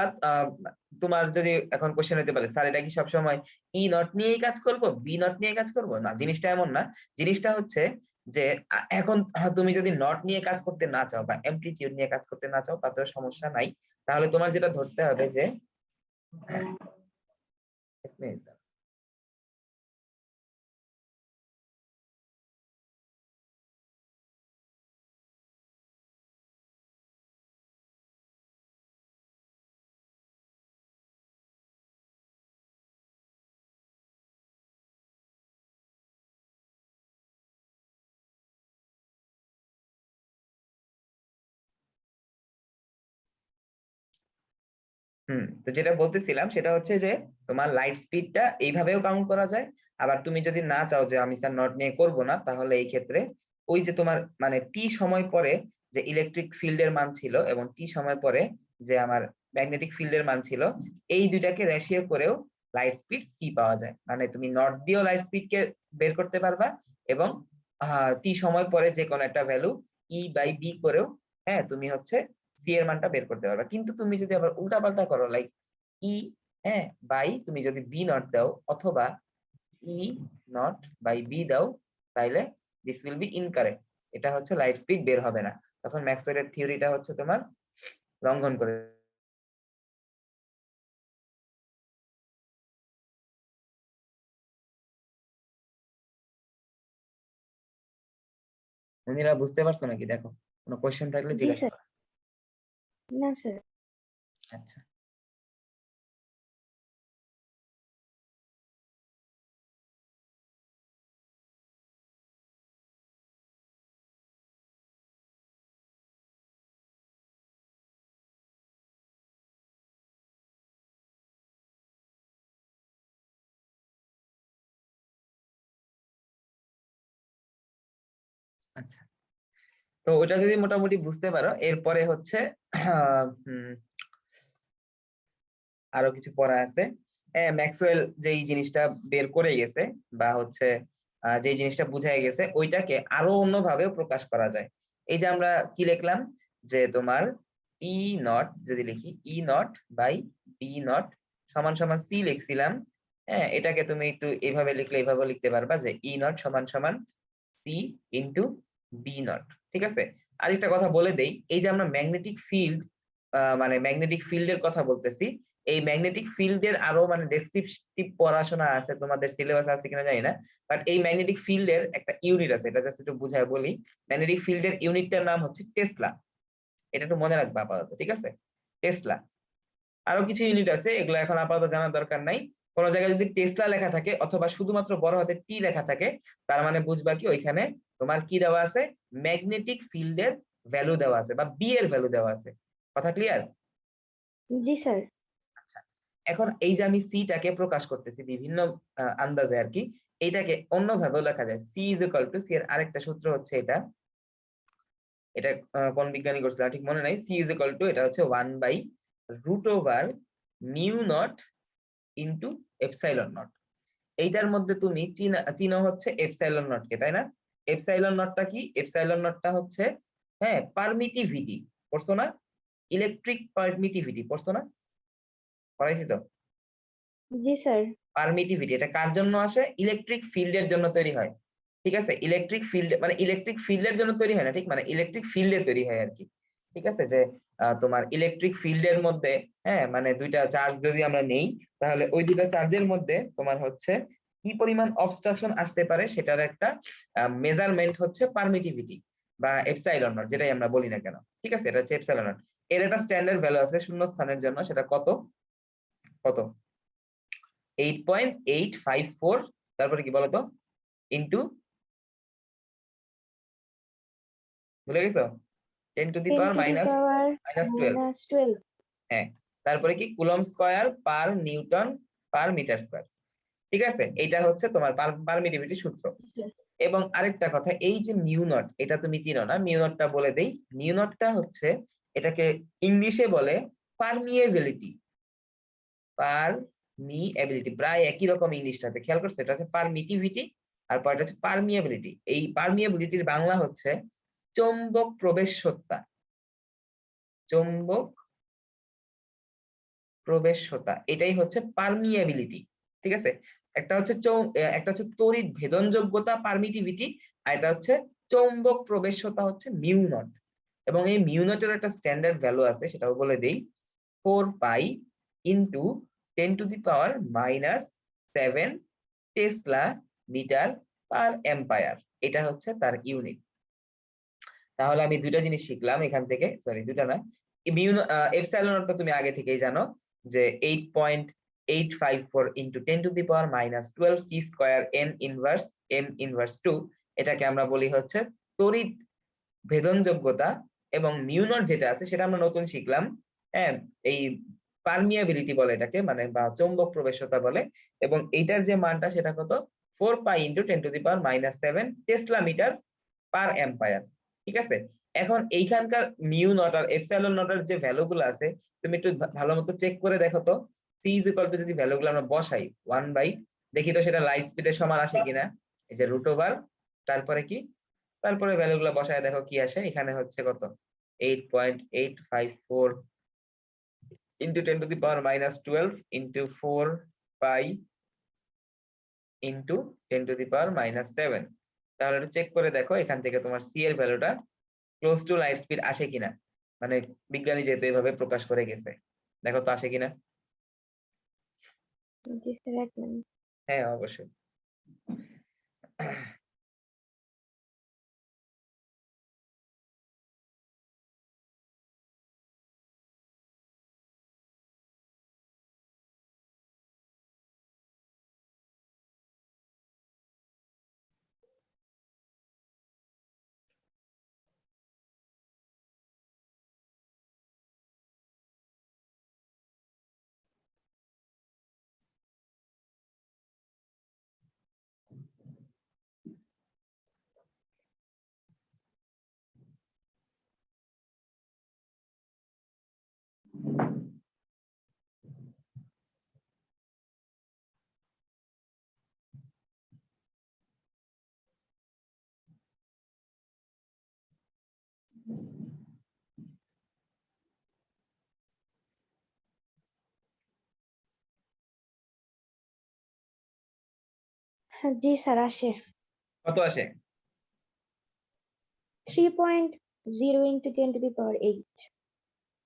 তোমার যদি এখন কোশ্চেন হতে পারে, স্যার এটা কি সবসময় ই নট নিয়েই কাজ করব, বি নট নিয়ে কাজ করব? না, জিনিসটা এমন না। জিনিসটা হচ্ছে যে এখন তুমি যদি নট নিয়ে কাজ করতে না চাও বা অ্যামপ্লিটিউড নিয়ে কাজ করতে না চাও, তাতে সমস্যা নাই। তাহলে তোমার যেটা ধরতে হবে যে এক মিনিট। তো যেটা বলতেছিলাম সেটা হচ্ছে যে তোমার লাইট স্পিডটা এইভাবেও কাউন্ট করা যায়। আবার তুমি যদি না চাও যে আমি স্যার নট নিয়ে করব না, তাহলে এই ক্ষেত্রে ওই যে তোমার মানে টি সময় পরে যে ইলেকট্রিক ফিল্ডের মান ছিল এবং টি সময় পরে যে আমার ম্যাগনেটিক ফিল্ডের মান ছিল, এই দুইটাকে রেশিও করেও লাইট স্পিড সি পাওয়া যায়। মানে তুমি নট দিয়েও লাইট স্পিড কে বের করতে পারবা এবং টি সময় পরে যে কোনো একটা ভ্যালু ই বাই বি করেও তুমি হচ্ছে সি এর মানটা বের করতে পারবা। কিন্তু তুমি যদি আবার উল্টা পাল্টা করো, লাইক ই বাই তুমি যদি বি নট দাও অথবা ই নট বাই বি দাও, তাইলে দিস উইল বি ইনকারেক্ট। এটা হচ্ছে লাইট স্পিড বের হবে না। তখন ম্যাক্সওয়েলের থিওরিটা হচ্ছে তোমার লঙ্ঘন করে। মনিরা বুঝতে পারছো নাকি? দেখো, কোনো কোশ্চেন থাকলে জি জিজ্ঞাসা স্যার। করো। না স্যার। আচ্ছা, আচ্ছা। তো ওটা যদি মোটামুটি বুঝতে পারো, এরপরে হচ্ছে আরো কিছু পড়া আছে। ম্যাক্সওয়েল যেই জিনিসটা বের করে গেছে বা হচ্ছে যে জিনিসটা বুঝাই গেছে, ওইটাকে আরো অন্যভাবেও প্রকাশ করা যায়। এই যে আমরা কি লিখলাম, যে তোমার ই নট যদি লিখি ই নট বাই বি নট সমান সমান সি লিখছিলাম। এটাকে তুমি একটু এইভাবে লিখলে এইভাবে লিখতে পারবা যে ই নট সমান সমান সি ইন্টু বি নট। ঠিক আছে। আরেকটা কথা বলে দেই, এই যে আমরা ম্যাগনেটিক ফিল্ড মানে ম্যাগনেটিক ফিল্ডের কথা বলতেছি, এই ম্যাগনেটিক ফিল্ডের আরো মানে ডেসক্রিপটিভ পড়াশোনা আছে, তোমাদের সিলেবাস আছে কিনা জানি না। বাট এই ম্যাগনেটিক ফিল্ডের একটা ইউনিট আছে, এটা জাস্ট একটু বুঝায় বলি। ম্যাগনেটিক ফিল্ডের ইউনিটটার নাম হচ্ছে টেসলা। এটা একটু মনে রাখবা আপাতত, ঠিক আছে? টেসলা। আরো কিছু ইউনিট আছে, এগুলো এখন আপাতত জানার দরকার নাই। কোন জায়গায় যদি টেসলা লেখা থাকে অথবা শুধুমাত্র বড় হাতে টি লেখা থাকে, তার মানে বুঝবা কি ওইখানে তোমার কি দেওয়া আছে, ম্যাগনেটিক ফিল্ডের ভ্যালু দেওয়া আছে বা বি এর ভ্যালু দেওয়া আছে। কথা ক্লিয়ার? জি স্যার। আচ্ছা, এখন এই যে আমি সিটাকে প্রকাশ করতেছি বিভিন্ন আন্দাজে আর কি, এইটাকে অন্যভাবেও লেখা যায়। C is equal to, C এর আরেকটা সূত্র হচ্ছে এটা, এটা কোন বিজ্ঞানী করছিল ঠিক মনে নাই। সি ইজ ইকুয়াল টু, এটা হচ্ছে 1/√ওভার mu not into epsilon not. এইটার মধ্যে তুমি চিনো হচ্ছে এপসাইলন নট কে, তাই না? এপসাইলন নটটা কি? এপসাইলন নটটা হচ্ছে পারমিটিভিটি। পড়ছো না? ইলেকট্রিক পারমিটিভিটি পড়ছো না? পড়াইছি তো। জি স্যার। পারমিটিভিটি এটা কার জন্য আসে? ইলেকট্রিক ফিল্ডের জন্য তৈরি হয়। ঠিক আছে, ইলেকট্রিক ফিল্ড মানে ইলেকট্রিক ফিল্ডের জন্য তৈরি হয় না, ঠিক মানে ইলেকট্রিক ফিল্ডে তৈরি হয় আর কি। ঠিক আছে, যে তোমার ইলেকট্রিক ফিল্ডের মধ্যে মানে দুইটা চার্জ যদি আমরা নেই, তাহলে ওই দুইটা চার্জের মধ্যে তোমার হচ্ছে কি পরিমাণ অবস্ট্রাকশন আসতে পারে সেটার একটা মেজারমেন্ট হচ্ছে পারমিটিভিটি বা এপসাইলন নট, যেটাই আমরা বলি না কেন। ঠিক আছে, এটা হচ্ছে এপসাইলন নট। এর একটা স্ট্যান্ডার্ড ভ্যালু আছে শূন্য স্থানের জন্য, সেটা কত কত 8.854, তারপরে কি বলতো, ইন্টু, ভুলে গেছো? 10⁻⁻12। -12। হ্যাঁ, তারপরে কি coulomb square per newton per metre square. ঠিক আছে, এইটা হচ্ছে তোমার পারমিটিভিটি সূত্র। এবং আরেকটা কথা, এই যে মিউ নট, এটা তুমি চিনো না, মিউ নটটা বলে দেই। মিউ নটটা হচ্ছে, এটাকে ইংলিশে বলে পারমিয়েবিলিটি। পারমিয়েবিলিটি প্রায় একই রকম ইংলিশটাতে, খেয়াল করছো? এটা হচ্ছে পারমিটিভিটি আর পরেরটা হচ্ছে পারমিয়েবিলিটি। এই পারমিয়েবিলিটির বাংলা হচ্ছে চৌম্বক প্রবেশ্যতা। চৌম্বক প্রবেশ্যতা, এটাই হচ্ছে পারমিয়েবিলিটি। ঠিক আছে, একটা হচ্ছে একটা হচ্ছে তড়িৎ ভেদনযোগ্যতা পারমিটিভিটি, আর এটা হচ্ছে চৌম্বক প্রবেশ্যতা হচ্ছে মিউ নট। এবং এই মিউ নটের একটা স্ট্যান্ডার্ড ভ্যালু আছে, সেটাও বলে দেই। 4 pi into 10⁻⁻7 tesla metre per ampere. এটা হচ্ছে তার ইউনিট। তাহলে আমি দুইটা জিনিস শিখলাম এখান থেকে, সরি দুইটা না, এপসাইলন নটটা তুমি আগে থেকেই জানো যে 8.854 into 10⁻⁻12 C square M inverse 2, এটাকে আমরা বলি হচ্ছে তড়িৎ ভেদনযোগ্যতা। এবং মিউ নট যেটা আছে সেটা আমরা নতুন শিখলাম, এই পারমিয়াবিলিটি বলে এটাকে, মানে বা চৌম্বক প্রবেশতা বলে, এবং এইটার যে মানটা সেটা কত 4 pi into 10⁻⁷ tesla metre per ampere. ঠিক আছে, এখন এইখানকার মিউ নট আর এপসাইলন নট এর যে ভ্যালু গুলো আছে তুমি একটু ভালো মতো চেক করে দেখো তো। সি ইজ ইকুয়াল টু যদি ভ্যালু গুলো আমরা বসাই 1 বাই, দেখি তো সেটা লাইট স্পিডের সমান আসে কিনা। এই যে √, তারপরে কি, তারপরে ভ্যালু গুলো বসায় দেখো কি আসে। এখানে হচ্ছে কত 8.854 ইন্টু 10⁻⁻12 ইন্টু 4 পাই ইন্টু 10⁻⁷। তাহলে একটু চেক করে দেখো এখান থেকে তোমার সি এর ভ্যালুটা ক্লোজ টু লাইট স্পিড আসে কিনা, মানে বিজ্ঞানী যেহেতু এভাবে প্রকাশ করে গেছে, দেখো তো আসে কিনা। জি স্যার, এক মিনিট। হ্যাঁ অবশ্যই। হ্যাঁ, জি স্যার, আসে কত আসে? 3.0 ইন্টু 10⁸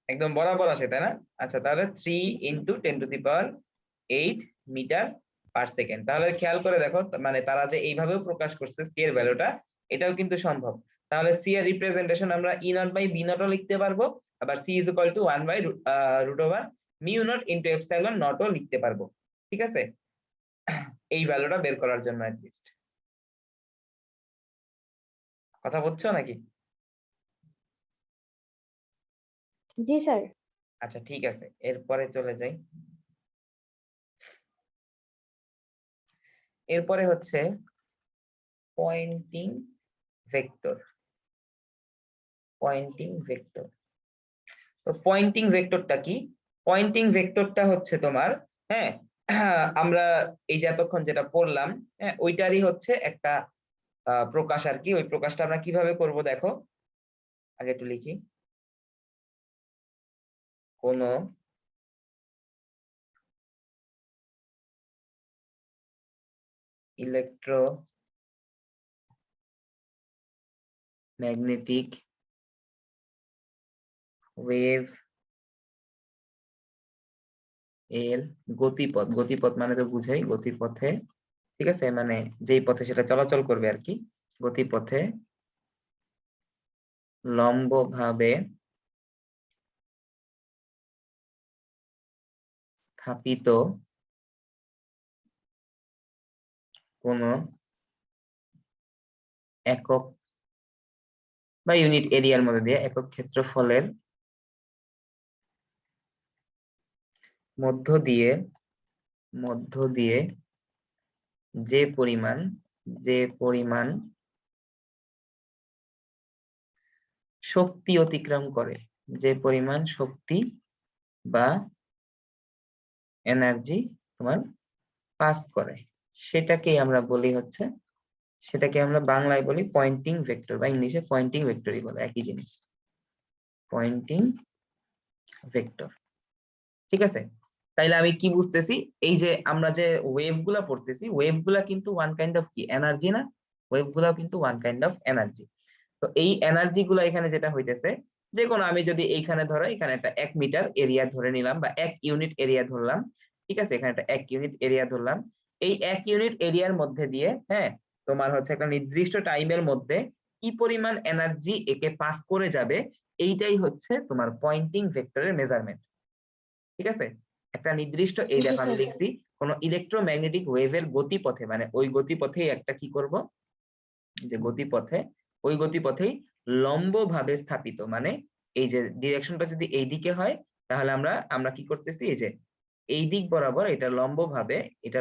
একদম বরাবর আসে তাই না? আচ্ছা তাহলে 3 ইন্টু 10⁸ মিটার পার সেকেন্ড। তাহলে খেয়াল করে দেখো, মানে তারা যে এইভাবেও প্রকাশ করছে সি এর ভ্যালুটা, এটাও কিন্তু সম্ভব। তাহলে সি এর রিপ্রেজেন্টেশন আমরা ই নট বাই বি নটও লিখতে পারবো, আবার C is equal to 1 by √, mu not into epsilon নটও লিখতে পারবো। ঠিক আছে, এই ভ্যালুটা বের করার জন্য অ্যাটলিস্ট। কথা বুঝছো নাকি? জি স্যার। আচ্ছা ঠিক আছে, এরপরে চলে যাই। এরপরে হচ্ছে পয়েন্টিং ভেক্টর। পয়েন্টিং ভেক্টর, তো পয়েন্টিং ভেক্টরটা কি? পয়েন্টিং ভেক্টরটা হচ্ছে তোমার, হ্যাঁ, আমরা এই যে এতক্ষণ যেটা পড়লাম, হ্যাঁ, ওইটারই হচ্ছে একটা প্রকাশ আর কি। ওই প্রকাশটা আমরা কিভাবে করব দেখো, আগে একটু লিখি। কোন ইলেক্ট্রোম্যাগনেটিক ওয়েভ এর গতিপথ, গতিপথ মানে তো বুঝাই গতিপথে, ঠিক আছে, মানে যেই পথে সেটা চলাচল করবে আর কি, গতিপথে লম্বভাবে স্থাপিত কোন একক বা ইউনিট এরিয়ার মধ্যে দিয়ে, একক ক্ষেত্রফলের মধ্য দিয়ে যে পরিমাণ শক্তি অতিক্রম করে, যে পরিমাণ শক্তি বা এনার্জি তোমার পাস করে, সেটাকেই আমরা বলি হচ্ছে, সেটাকে আমরা বাংলায় বলি পয়েন্টিং ভেক্টর, বা ইংলিশে পয়েন্টিং ভেক্টরই বলে, একই জিনিস, পয়েন্টিং ভেক্টর। ঠিক আছে, তাইলে আমি কি বুঝতেছি, এই যে আমরা যে ওয়েভ গুলা পড়তেছি, ওয়েভ গুলা কিন্তু ওয়ান কাইন্ড অফ কি এনার্জি না? ওয়েভ গুলাও কিন্তু ওয়ান কাইন্ড অফ এনার্জি। তো এই এনার্জি গুলা এখানে যেটা হইতেছে, যে কোনো আমি যদি এইখানে ধরো, এখানে একটা 1 মিটার এরিয়া ধরে নিলাম, বা 1 ইউনিট এরিয়া ধরলাম, ঠিক আছে, এখানে একটা 1 ইউনিট এরিয়া ধরলাম। এই 1 ইউনিট এরিয়ার মধ্যে দিয়ে, হ্যাঁ, তোমার হচ্ছে একটা নির্দিষ্ট টাইমের মধ্যে কি পরিমাণ এনার্জি একে পাস করে যাবে, এইটাই হচ্ছে তোমার পয়েন্টিং ভেক্টরের মেজারমেন্ট। ঠিক আছে, একটা নির্দিষ্ট, এই জি দেখো আমি স্যার। লিখছি কোন ইলেকট্রোম্যাগনেটিক ওয়েভের গতিপথে, মানে ওই গতিপথেই একটা কি করব, যে গতিপথে, ওই গতিপথেই লম্বভাবে স্থাপিত, মানে এই যে ডিরেকশনটা যদি এইদিকে হয়, তাহলে আমরা কি করতেছি, এই যে এই দিক বরাবর এটা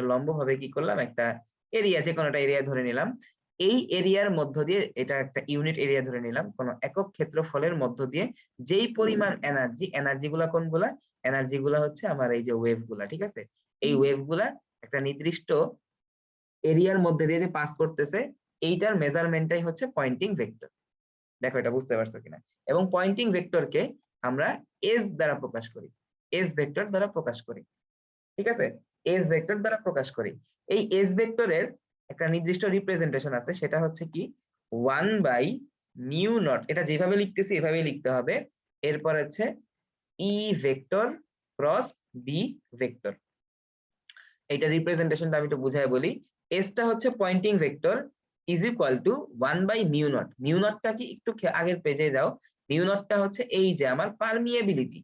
লম্বভাবে কি করলাম, একটা এরিয়া, যে কোনো একটা এরিয়া ধরে নিলাম। এই এরিয়ার মধ্য দিয়ে, এটা একটা ইউনিট এরিয়া ধরে নিলাম, কোন একক ক্ষেত্রফলের মধ্য দিয়ে যেই পরিমাণ এনার্জি গুলা কোনগুলা, এনার্জি গুলা হচ্ছে আমার এই যে ওয়েভ গুলা, ঠিক আছে। এই ওয়েভ গুলা একটা নির্দিষ্ট এরিয়ার মধ্যে দিয়ে যে পাস করতেছে, এইটার মেজারমেন্টটাই হচ্ছে পয়েন্টিং ভেক্টর। দেখো এটা বুঝতে পারছো কিনা। এবং পয়েন্টিং ভেক্টরকে আমরা এস দ্বারা প্রকাশ করি, এস ভেক্টর দ্বারা প্রকাশ করি, ঠিক আছে। এস ভেক্টর দ্বারা প্রকাশ করি। এই এস ভেক্টরের একটা নির্দিষ্ট রিপ্রেজেন্টেশন আছে, সেটা হচ্ছে কি 1/μ0। এটা যেভাবে লিখতেছি এভাবেই লিখতে হবে। এরপর হচ্ছে E vector cross B vector. এটা রিপ্রেজেন্টেশনটা আমি একটু বুঝাই বলি। এসটা হচ্ছে Poynting vector is equal to 1/μ0। μ0টা কি, একটু আগের পেজে যাও। μ0টা হচ্ছে এই যে আমার পারমিয়েবিলিটি।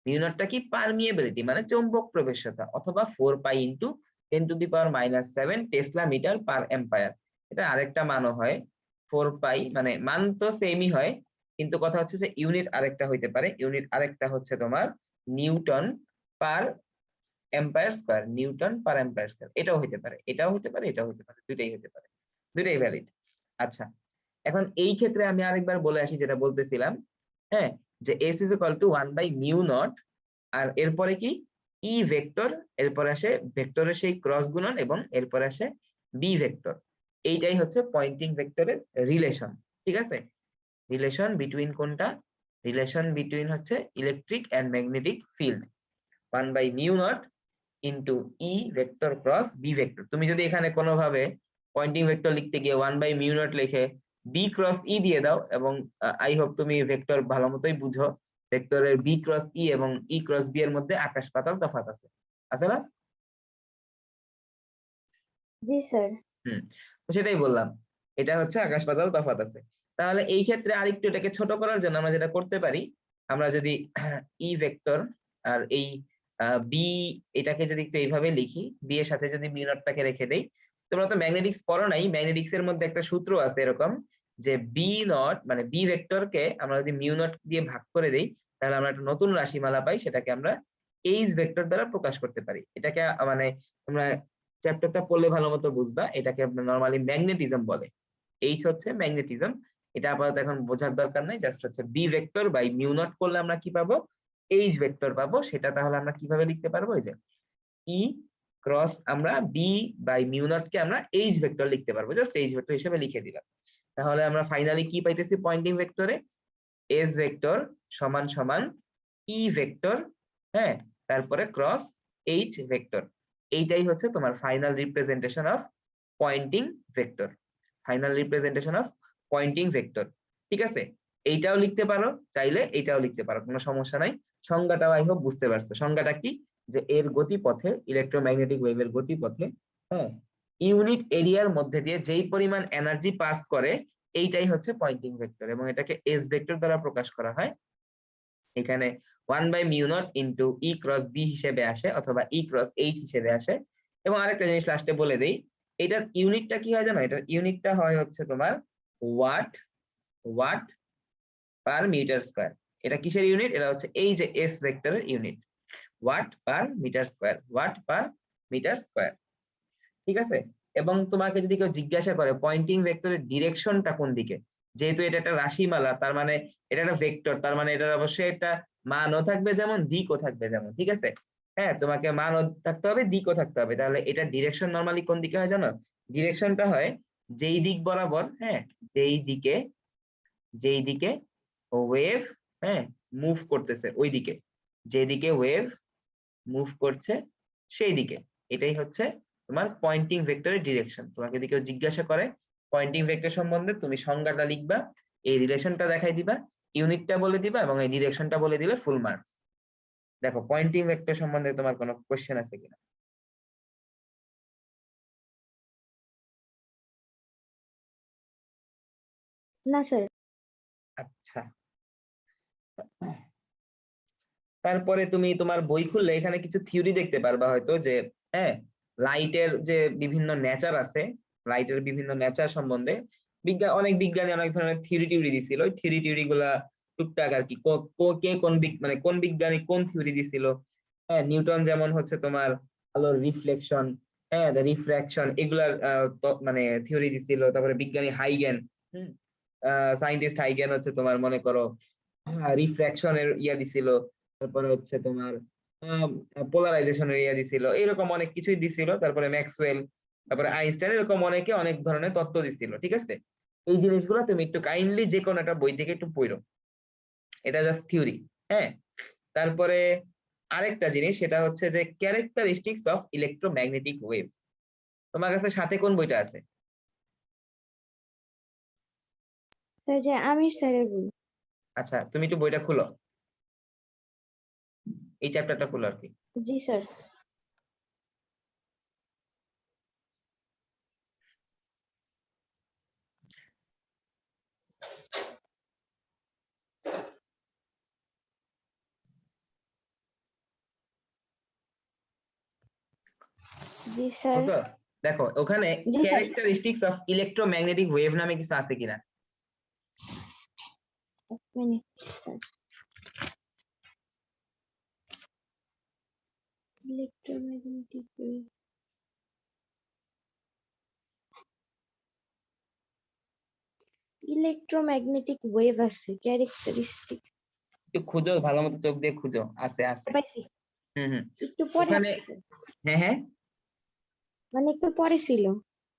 মিউ0টা কি, পারমিয়েবিলিটি মানে চৌম্বক প্রবেশ্যতা, অথবা 4π × 10⁻⁷ টেসলা মিটার পার এম্পায়ার। এটা আরেকটা মানও হয় 4π, মানে মান তো সেমই হয়, কিন্তু কথা হচ্ছে যে ইউনিট আরেকটা হইতে পারে। ইউনিট আরেকটা হচ্ছে তোমার নিউটন পার এম্পায়ার স্কয়ার, নিউটন পার এম্পায়ার স্কয়ার। এটাও হইতে পারে, এটাও হইতে পারে, এটাও হইতে পারে, দুইটাই হইতে পারে, দুইটাই ভ্যালিড। আচ্ছা, এখন এই ক্ষেত্রে আমি আরেকবার বলে আসি যেটা বলতেছিলাম, হ্যাঁ, যে s = 1/μ0, আর এরপরে কি ই ভেক্টর, এরপরে আসে ভেক্টরের সেই ক্রস গুণন, এবং এরপরে আসে বি ভেক্টর। এইটাই হচ্ছে পয়েন্টিং ভেক্টরের রিলেশন, ঠিক আছে। রিলেশন বিটুইন কোনটা, রিলেশন বিটুইন হচ্ছে electric and magnetic field, 1/μ0 into E vector cross B vector. তুমি যদি এখানে কোনোভাবে পয়েন্টিং ভেক্টর লিখতে গিয়ে 1/μ0 লিখে বি ক্রস ই দিয়ে দাও, এবং আই হোপ তুমি ভেক্টর ভালো মতোই বুঝো, ভেক্টরের বি ক্রস ই এবং ই ক্রস বি এর মধ্যে আকাশ পাতাল তফাৎ আছে, আছে না? জি স্যার। তো সেটাই বললাম, এটা হচ্ছে আকাশ পাতাল তফাৎ আছে। তাহলে এই ক্ষেত্রে আরেকটু এটাকে ছোট করার জন্য আমরা যেটা করতে পারি, আমরা যদি ই ভেক্টর আর এই বি, এটাকে যদি একটু এইভাবে লিখি, বি এর সাথে যদি μ0টাকে রেখে দেই। তোমরা তো ম্যাগনেটিক্স পড়ো নাই, ম্যাগনেটিক্স এর মধ্যে একটা সূত্র আছে এরকম, যে বি নট মানে বি ভেক্টরকে আমরা যদি μ0 দিয়ে ভাগ করে দেই, তাহলে আমরা একটা নতুন রাশিমালা পাই, সেটাকে আমরা এইচ ভেক্টর দ্বারা প্রকাশ করতে পারি। এটাকে মানে তোমরা চ্যাপ্টারটা পড়লে ভালো মতো বুঝবা, এটাকে নরমালি ম্যাগনেটিজম বলে। এইচ হচ্ছে ম্যাগনেটিজম। এটা আপাতত এখন বোঝার দরকার নাই, জাস্ট হচ্ছে বি ভেক্টর বাই μ0 করলে আমরা কি পাবো, এইচ ভেক্টর পাবো। সেটা তাহলে আমরা কিভাবে লিখতে পারবো, এই যে ই ক্রস, আমরা বি বাই μ0 কে আমরা এইচ ভেক্টর লিখতে পারবো, জাস্ট এইচ ভেক্টর হিসেবে লিখে দিলাম। তাহলে আমরা ফাইনালি কি পাইতেছি পয়েন্টিং ভেক্টরে, এস ভেক্টর সমান সমান ই ভেক্টর, হ্যাঁ, তারপরে ক্রস এইচ ভেক্টর। এইটাই হচ্ছে তোমার final representation of Poynting vector, final representation of Poynting vector, ঠিক আছে। এইটাও লিখতে পারো চাইলে, এইটাও লিখতে পারো, কোনো সমস্যা নাই। সংজ্ঞাটাও আই হোপ বুঝতে পারছো। সংজ্ঞাটা কি, যে এর গতিপথে, ইলেকট্রোম্যাগনেটিক ওয়েভের গতিপথে, হ্যাঁ, ইউনিট এরিয়ার মধ্যে দিয়ে যেই পরিমাণ এনার্জি পাস করে, এইটাই হচ্ছে পয়েন্টিং ভেক্টর, এবং এটাকে এস ভেক্টর দ্বারা প্রকাশ করা হয়। এখানে 1/μ0 ইন্টু ই ক্রস বি হিসেবে আসে, অথবা ই ক্রস এইচ হিসেবে আসে। এবং আরেকটা জিনিস লাস্টে বলে দেই, এটার ইউনিটটা কি হয় জানো, এটার ইউনিটটা হয় হচ্ছে তোমার watt, watt per metre square. এটা কিসের ইউনিট, এটা হচ্ছে এই যে এস ভেক্টরের unit, watt per metre square, watt per metre square, ঠিক আছে। এবং তোমাকে যদি কেউ জিজ্ঞাসা করে পয়েন্টিং ভেক্টরের ডিরেকশনটা কোন দিকে, যেহেতু এটা একটা রাশিমালা, তার মানে এটা একটা ভেক্টর, তার মানে এটার অবশ্যই একটা মানও থাকবে যেমন, দিকও থাকবে যেমন, ঠিক আছে। হ্যাঁ, তোমাকে মানও থাকতে হবে, দিকও থাকতে হবে। তাহলে এটা ডিরেকশন নরমালি কোন দিকে হয় জানো, ডিরেকশনটা হয় যেই দিক বরাবর, হ্যাঁ, যেই দিকে ওয়েভ, হ্যাঁ, মুভ করতেছে ওই দিকে, যেদিকে ওয়েভ মুভ করছে সেই দিকে। এটাই হচ্ছে তোমার পয়েন্টিং ভেক্টরের ডিরেকশন। তোমাকে যদি কেউ জিজ্ঞাসা করে পয়েন্টিং ভেক্টর সম্বন্ধে, তুমি সংজ্ঞাটা লিখবা, এই রিলেশনটা দেখাই দিবা, ইউনিটটা বলে দিবা, এবং এই ডিরেকশনটা বলে দিলে ফুল মার্কস। দেখো পয়েন্টিং ভেক্টর সম্বন্ধে তোমার কোনো কোশ্চেন আছে কিনা? না স্যার। আচ্ছা, তারপরে তুমি তোমার বই খুললে এখানে কিছু থিওরি দেখতে পারবা হয়তো, যে হ্যাঁ, লাইটের যে বিভিন্ন নেচার আছে, লাইটের বিভিন্ন নেচার সম্বন্ধে অনেক বিজ্ঞানী অনেক ধরনের থিওরি টিউরি দিছিল। ওই থিওরি টিউরি গুলা টুকটাক আর কি কে কোন মানে কোন বিজ্ঞানী কোন থিওরি দিছিল। হ্যাঁ, নিউটন যেমন হচ্ছে তোমার আলোর রিফ্লেকশন, হ্যাঁ রিফ্র্যাকশন এগুলার মানে থিওরি দিছিল। তারপরে বিজ্ঞানী হাইগেন, সায়েন্টিস্ট হাইগেন হচ্ছে তোমার মনে করো রিফ্র্যাকশনের ইয়া দিছিল। তারপরে হচ্ছে তোমার পোলারাইজেশনের ইয়া দিছিল, এরকম অনেক কিছুই দিছিল। তারপরে ম্যাক্সওয়েল, তারপরে আইনস্টাইন, এরকম অনেকে অনেক ধরনের তত্ত্ব দিছিল। ঠিক আছে, এই জিনিসগুলো তুমি একটু কাইন্ডলি যে কোনো একটা বই থেকে একটু পড়ো, এটা জাস্ট থিওরি। হ্যাঁ, তারপরে আরেকটা জিনিস সেটা হচ্ছে যে ক্যারেক্টারিস্টিক্স অফ ইলেকট্রোম্যাগনেটিক ওয়েভ। তোমার কাছে সাথে কোন বইটা আছে? স্যার যে আমির স্যারের বই। আচ্ছা, তুমি একটু বইটা খুলো, এই চ্যাপ্টারটা খুলো আর কি। জি স্যার। জি স্যার। বুঝছো? দেখো ওখানে জি sir. Characteristics of electromagnetic wave নামে কিছু আছে কিনা? এক minute sir. Electromagnetic wave. Electromagnetic wave আছে, ক্যারেক্টারিস্টিক। একটু খুঁজো, ভালো মতো চোখ দিয়ে খুঁজো, আছে আছে। পাইছি। হুম। একটু পরে ওখানে আছে। হ্যাঁ হ্যাঁ মানে একটু পরে ছিল।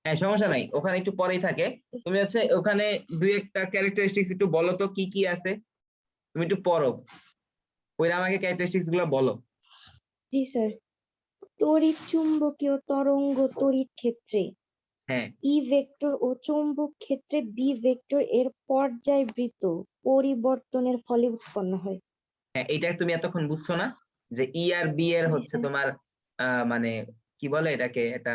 হ্যাঁ, সমস্যা নাই, ওখানে একটু পরেই থাকে। তুমি হচ্ছে ওখানে দুই একটা ক্যারেক্টারিস্টিক্স একটু বলো তো কি কি আছে, তুমি একটু পড়ো, ওইটা আমাকে ক্যারেক্টারিস্টিক্স গুলো বলো। জি স্যার। তড়িৎ চুম্বকীয় তরঙ্গ তড়িৎ ক্ষেত্রে হ্যাঁ ই ভেক্টর ও চৌম্বক ক্ষেত্রে বি ভেক্টর এর পর্যায়বৃত্ত পরিবর্তনের ফলে উৎপন্ন হয়। হ্যাঁ, এটা তুমি এতক্ষণ বুঝছো না যে ই আর বি এর জি হচ্ছে স্যার। তোমার মানে কি বলে এটাকে, এটা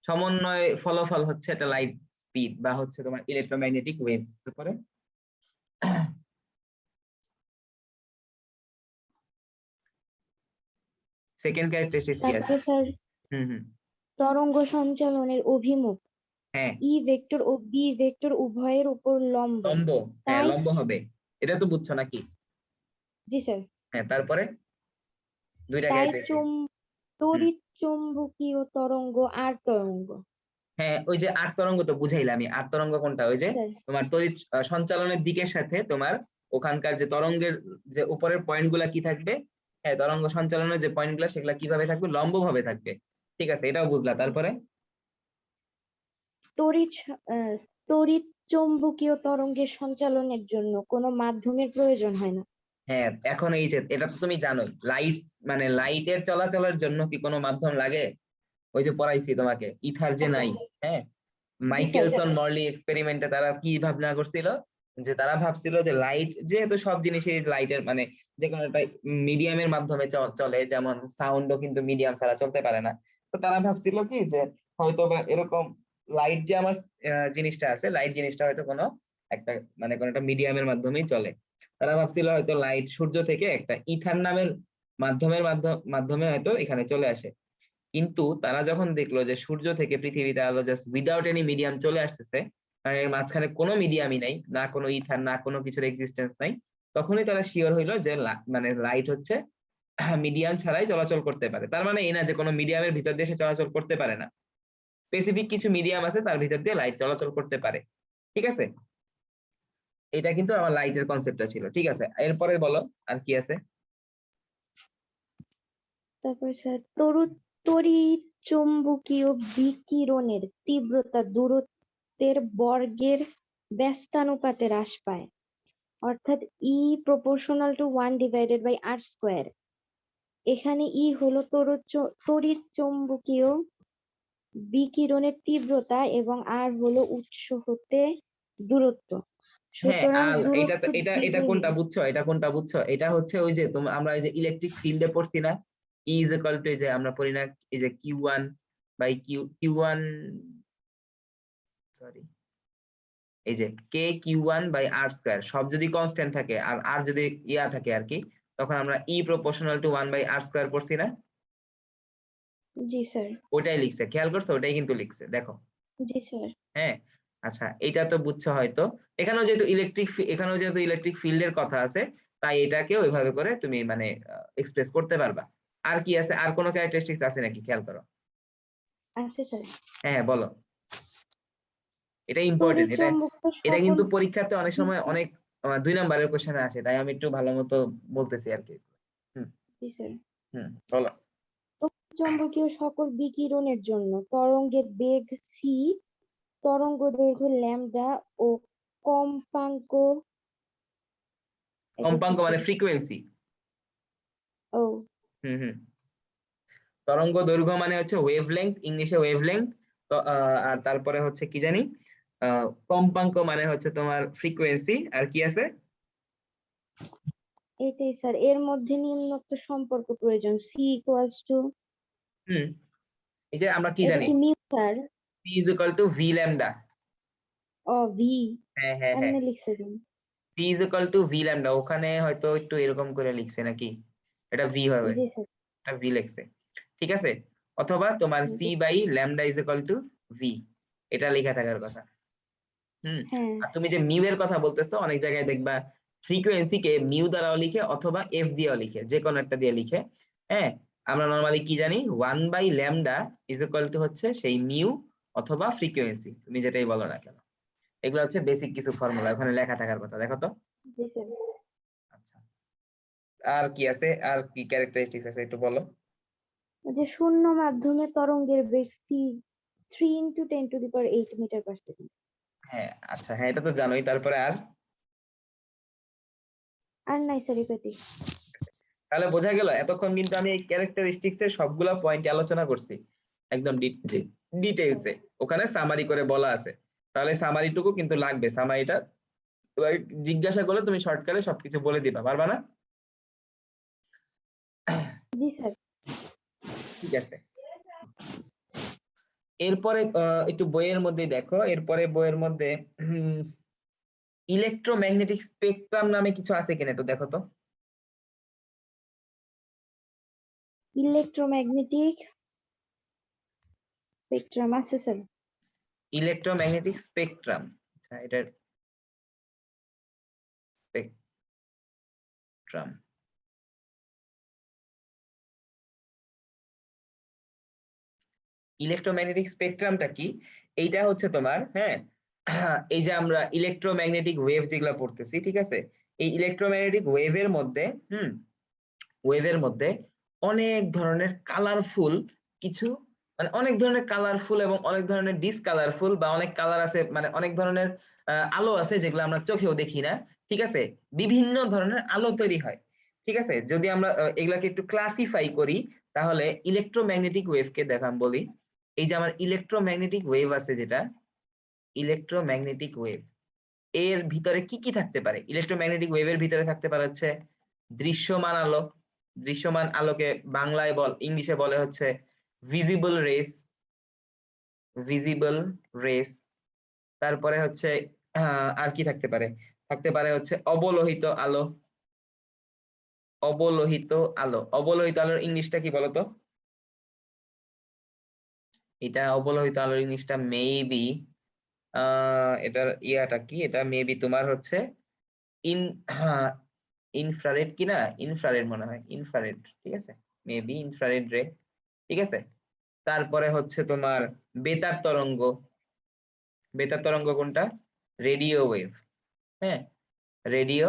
সমন্বয় ফলাফল হচ্ছে একটা লাইট স্পিড বা হচ্ছে তোমার ইলেকট্রোম্যাগনেটিক ওয়েভ। তারপরে সেকেন্ড ক্যারেক্টারিস্টিক্স কি আছে? তারপরে স্যার হুম। তরঙ্গ সঞ্চালনের অভিমুখ হ্যাঁ, ই ভেক্টর ও বি ভেক্টর উভয়ের উপর লম্ব। লম্ব। হ্যাঁ, তাই লম্ব হবে, এটা তো বুঝছো নাকি? জি স্যার। হ্যাঁ, তারপরে দুইটা তাই ক্যারেক্টারিস্টিক্স। তড়িৎ চৌম্বকীয় তরঙ্গ আর তরঙ্গ। হ্যাঁ, ওই যে আট তরঙ্গ তো বুঝাইলাম আমি। আট তরঙ্গ কোনটা? ওই যে স্যার তোমার তড়িৎ সঞ্চালনের দিকের সাথে তোমার ওখানকার যে তরঙ্গের যে উপরের পয়েন্ট গুলা কি থাকবে, হ্যাঁ তরঙ্গ সঞ্চালনের যে পয়েন্ট গুলা সেগুলা কিভাবে থাকবে, লম্ব ভাবে থাকবে। ঠিক আছে, এটাও বুঝলা। তারপরে তড়িৎ তড়িৎ চৌম্বকীয় তরঙ্গের সঞ্চালনের জন্য কোনো মাধ্যমের প্রয়োজন হয় না। হ্যাঁ, এখন এই যে এটা তো তুমি জানোই, লাইট মানে লাইটের চলাচলের জন্য কি কোনো মাধ্যম লাগে? ওই যে পড়াইছি তোমাকে, ইথার যে আচ্ছা। নাই। হ্যাঁ, জি স্যার। মাইকেলসন মরলি এক্সপেরিমেন্টে তারা কি ভাবনা করছিল, যে তারা ভাবছিল যে লাইট যেহেতু সব জিনিসই লাইটের মানে যে কোনো একটা মিডিয়ামের মাধ্যমে চলে, যেমন সাউন্ডও কিন্তু মিডিয়াম ছাড়া চলতে পারে না। তো তারা ভাবছিল কি যে হয়তো বা এরকম লাইট যে আমার জিনিসটা আছে, লাইট জিনিসটা হয়তো কোনো একটা মানে কোনো একটা মিডিয়ামের মাধ্যমেই চলে। তারা ভাবছিল হয়তো লাইট সূর্য থেকে একটা ইথার নামের মাধ্যমে হয়তো এখানে চলে আসে। কিন্তু তারা যখন দেখলো যে সূর্য থেকে পৃথিবীতে আলো জাস্ট উইদাউট এনি মিডিয়াম চলে আসতেছে, মানে এর মাঝখানে কোনো মিডিয়ামই নাই, না কোনো ইথার না কোনো কিছুর এক্সিস্টেন্স নাই, তখনই তারা শিওর হইলো যে মানে লাইট হচ্ছে মিডিয়াম ছাড়াই চলাচল করতে পারে। তার মানে এই না যে কোনো মিডিয়ামের ভিতর দিয়ে সে চলাচল করতে পারে না, স্পেসিফিক কিছু মিডিয়াম আছে তার ভিতর দিয়ে লাইট চলাচল করতে পারে। ঠিক আছে, এটা কিন্তু আমার লাইটের কনসেপ্টটা ছিল। ঠিক আছে, এরপরে বলো আর কি আছে। তারপরে স্যার তড়িৎ চৌম্বকীয় বিকিরণের তীব্রতা দূরত্বের বর্গের ব্যস্তানুপাতে হ্রাস পায়, অর্থাৎ ই প্রপোর্শনাল টু 1/r²। এখানে ই হলো তড়িৎ চৌম্বকীয় বিকিরণের তীব্রতা এবং আর হলো উৎস হতে দূরত্ব। হ্যাঁ, সুতরাং আর এটা দূরত্ব এটা এটা দ্বিগুণ। কোনটা বুঝছো, এটা কোনটা বুঝছো? এটা হচ্ছে ওই যে আমরা এই যে ইলেকট্রিক ফিল্ডে পড়ছি না, ই ইজ ইকুয়াল টু, এই যে আমরা পড়ি না, এই যে Q1 বাই Q1, সরি, এই যে K Q1/r², সব যদি কনস্ট্যান্ট থাকে আর আর যদি ইয়া থাকে আর কি, তখন আমরা ই প্রপোর্শনাল টু 1/r² পড়ছি না? জি স্যার। ওটাই লিখছে, খেয়াল করছো? ওটাই কিন্তু লিখছে, দেখো। জি স্যার। হ্যাঁ, আচ্ছা, এটা তো বুঝছো হয়তো। এখানেও যেহেতু ইলেকট্রিক ফিল্ডের কথা আছে, তাই এটাকে ওইভাবে করে তুমি মানে এক্সপ্রেস করতে পারবা। আর কি আছে? আর কোনো ক্যারেক্টারিস্টিক্স আছে নাকি? খেয়াল করো। আছে স্যার। হ্যাঁ, বলো। এটা ইম্পর্টেন্ট। এটা তড়িৎচুম্বকীয় এটা সকল কিন্তু পরীক্ষাতে অনেক সময় অনেক 2 নাম্বারের কোশ্চেনে আসে, তাই আমি একটু ভালো মতো বলতেছি আর কি। হুম জি স্যার। হুম বলো। চৌম্বকীয় সকল বিকিরণের জন্য তরঙ্গের বেগ সি, তরঙ্গ দৈর্ঘ্য ল্যামডা ও কম্পাঙ্ক এটা কি কম্পাঙ্ক মানে স্যার? ফ্রিকোয়েন্সি। ও হুম। তরঙ্গ দৈর্ঘ্য মানে হচ্ছে ওয়েভলেংথ, ইংলিশে ওয়েভলেংথ। তো আর তারপরে হচ্ছে কি জানি, কম্পাঙ্ক মানে হচ্ছে তোমার ফ্রিকোয়েন্সি। আর কি আছে? এটাই স্যার। এর মধ্যে নিম্নোক্ত সম্পর্ক প্রয়োজন। সি ইকুয়ালস টু, হুম এই যে আমরা কি এটা জানি, কি mu sir? C is equal to V lambda. ও ভি, হ্যাঁ, এমনি লিখছে কেন? C is equal to V lambda. ওখানে হয়তো একটু এরকম করে লিখছে নাকি, এটা ভি হবে, জি স্যার। এটা ভি লিখছে। ঠিক আছে, অথবা তোমার সি জি, by lambda is equal to V, এটা লেখা থাকার কথা। হ্যাঁ। আর তুমি যে মিউ এর কথা বলতেছো, অনেক জায়গায় দেখবা ফ্রিকোয়েন্সি কে মিউ দ্বারাও লিখে অথবা এফ দিয়েও লিখে, যে কোনো একটা দিয়ে লিখে। হ্যাঁ, আমরা নরমালি কি জানি, 1/λ ইজ ইকুয়াল টু হচ্ছে সেই মিউ অথবা ফ্রিকোয়েন্সি, তুমি যেটাই বলো না কেন। এগুলো হচ্ছে বেসিক কিছু ফর্মুলা, ওখানে লেখা থাকার কথা। দেখো তো। জি স্যার। আচ্ছা, আর কি আছে, আর কি ক্যারেক্টারিস্টিক্স আছে একটু বলো। যে শূন্য মাধ্যমে তরঙ্গের বেগ সি 3 × 10⁸ মিটার পার সেকেন্ড। হ্যাঁ, আচ্ছা, হ্যাঁ, এটা তো জানোই। তারপরে আর? আর নাই স্যার এটাতে। তাহলে বোঝা গেল এতক্ষণ কিন্তু আমি এই ক্যারেক্টারিস্টিক্স এর সবগুলা পয়েন্ট আলোচনা করছি একদম ডিটেইলসে। ওখানে সামারি করে বলা আছে, তাহলে সামারিটুকু কিন্তু লাগবে। সামারিটা জিজ্ঞাসা করলে তুমি শর্টকাটে সবকিছু বলে দিবা, পারবা না? জি স্যার। ঠিক আছে, এরপরে একটু বইয়ের মধ্যে দেখো। এরপরে বইয়ের মধ্যে ইলেকট্রোম্যাগনেটিক স্পেকট্রাম নামে কিছু আছে কিনা একটু দেখো তো। ইলেকট্রোম্যাগনেটিক স্পেকট্রাম আছে স্যার। ইলেকট্রোম্যাগনেটিক স্পেকট্রাম, আচ্ছা, এটার স্পেকট্রাম। ইলেকট্রোম্যাগনেটিক স্পেকট্রামটা কি? এইটা হচ্ছে তোমার, হ্যাঁ, এই যে আমরা ইলেকট্রোম্যাগনেটিক ওয়েভ যেগুলো পড়তেছি, ঠিক আছে, এই ইলেকট্রোম্যাগনেটিক ওয়েভের মধ্যে অনেক ধরনের কালারফুল কিছু, মানে অনেক ধরনের কালারফুল এবং অনেক ধরনের ডিসকালারফুল, বা অনেক কালার আছে, মানে অনেক ধরনের আলো আছে যেগুলো আমরা চোখেও দেখি না। ঠিক আছে, বিভিন্ন ধরনের আলো তৈরি হয়। ঠিক আছে, যদি আমরা এগুলাকে একটু ক্লাসিফাই করি, তাহলে ইলেকট্রোম্যাগনেটিক ওয়েভকে দেখাম বলি। এই যে আমার ইলেকট্রোম্যাগনেটিক ওয়েভ আছে, যেটা ইলেকট্রোম্যাগনেটিক ওয়েভ, এর ভিতরে কি কি থাকতে পারে? ইলেকট্রোম্যাগনেটিক ওয়েভের ভিতরে থাকতে পারে হচ্ছে দৃশ্যমান আলো। দৃশ্যমান আলোকে ইংলিশে বলে হচ্ছে ভিজিবল রেস। Visible race. তারপরে হচ্ছে আর কি থাকতে পারে? থাকতে পারে হচ্ছে অবলোহিত আলো। অবলোহিত অবলোহিত আলোর ইংলিশটা কি বলতো? এটা অবলোহিত আলোর ইংলিশটা মেবি, এটার ইয়াটা কি, এটা মেবি তোমার হচ্ছে ইন ইনফ্রারেড কি না, ইনফ্রারেড মনে হয়, ইনফ্রারেড। ঠিক আছে, মেবি ইনফ্রারেড রে। ঠিক আছে, তারপরে হচ্ছে তোমার বেতার তরঙ্গ। বেতার তরঙ্গ কোনটা? Radio wave. হ্যাঁ, রেডিও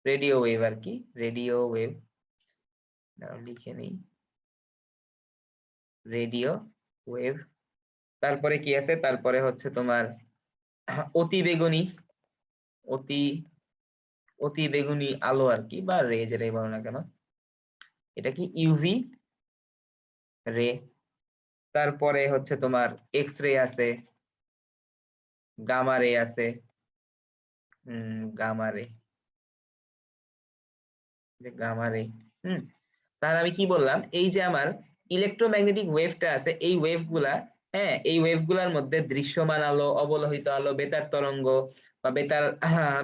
রেডিও ওয়েভ আর কি, রেডিও ওয়েভ। লিখে নেই, রেডিও ওয়েভ। তারপরে কি আছে? তারপরে হচ্ছে তোমার অতি বেগুনি, অতি অতি বেগুনি আলো আর কি, বা রে, যেটাই বলো না কেন। এটা কি? ইউভি রে। তারপরে হচ্ছে তোমার এক্স রে আছে, গামা রে আছে। গামা রে, গামা রে। হুম তাহলে আমি কি বললাম, এই যে আমার ইলেকট্রোম্যাগনেটিক ওয়েভটা আছে, এই ওয়েভগুলা, হ্যাঁ, এই ওয়েভগুলার মধ্যে দৃশ্যমান আলো, অবলোহিত আলো, বেতার তরঙ্গ, বা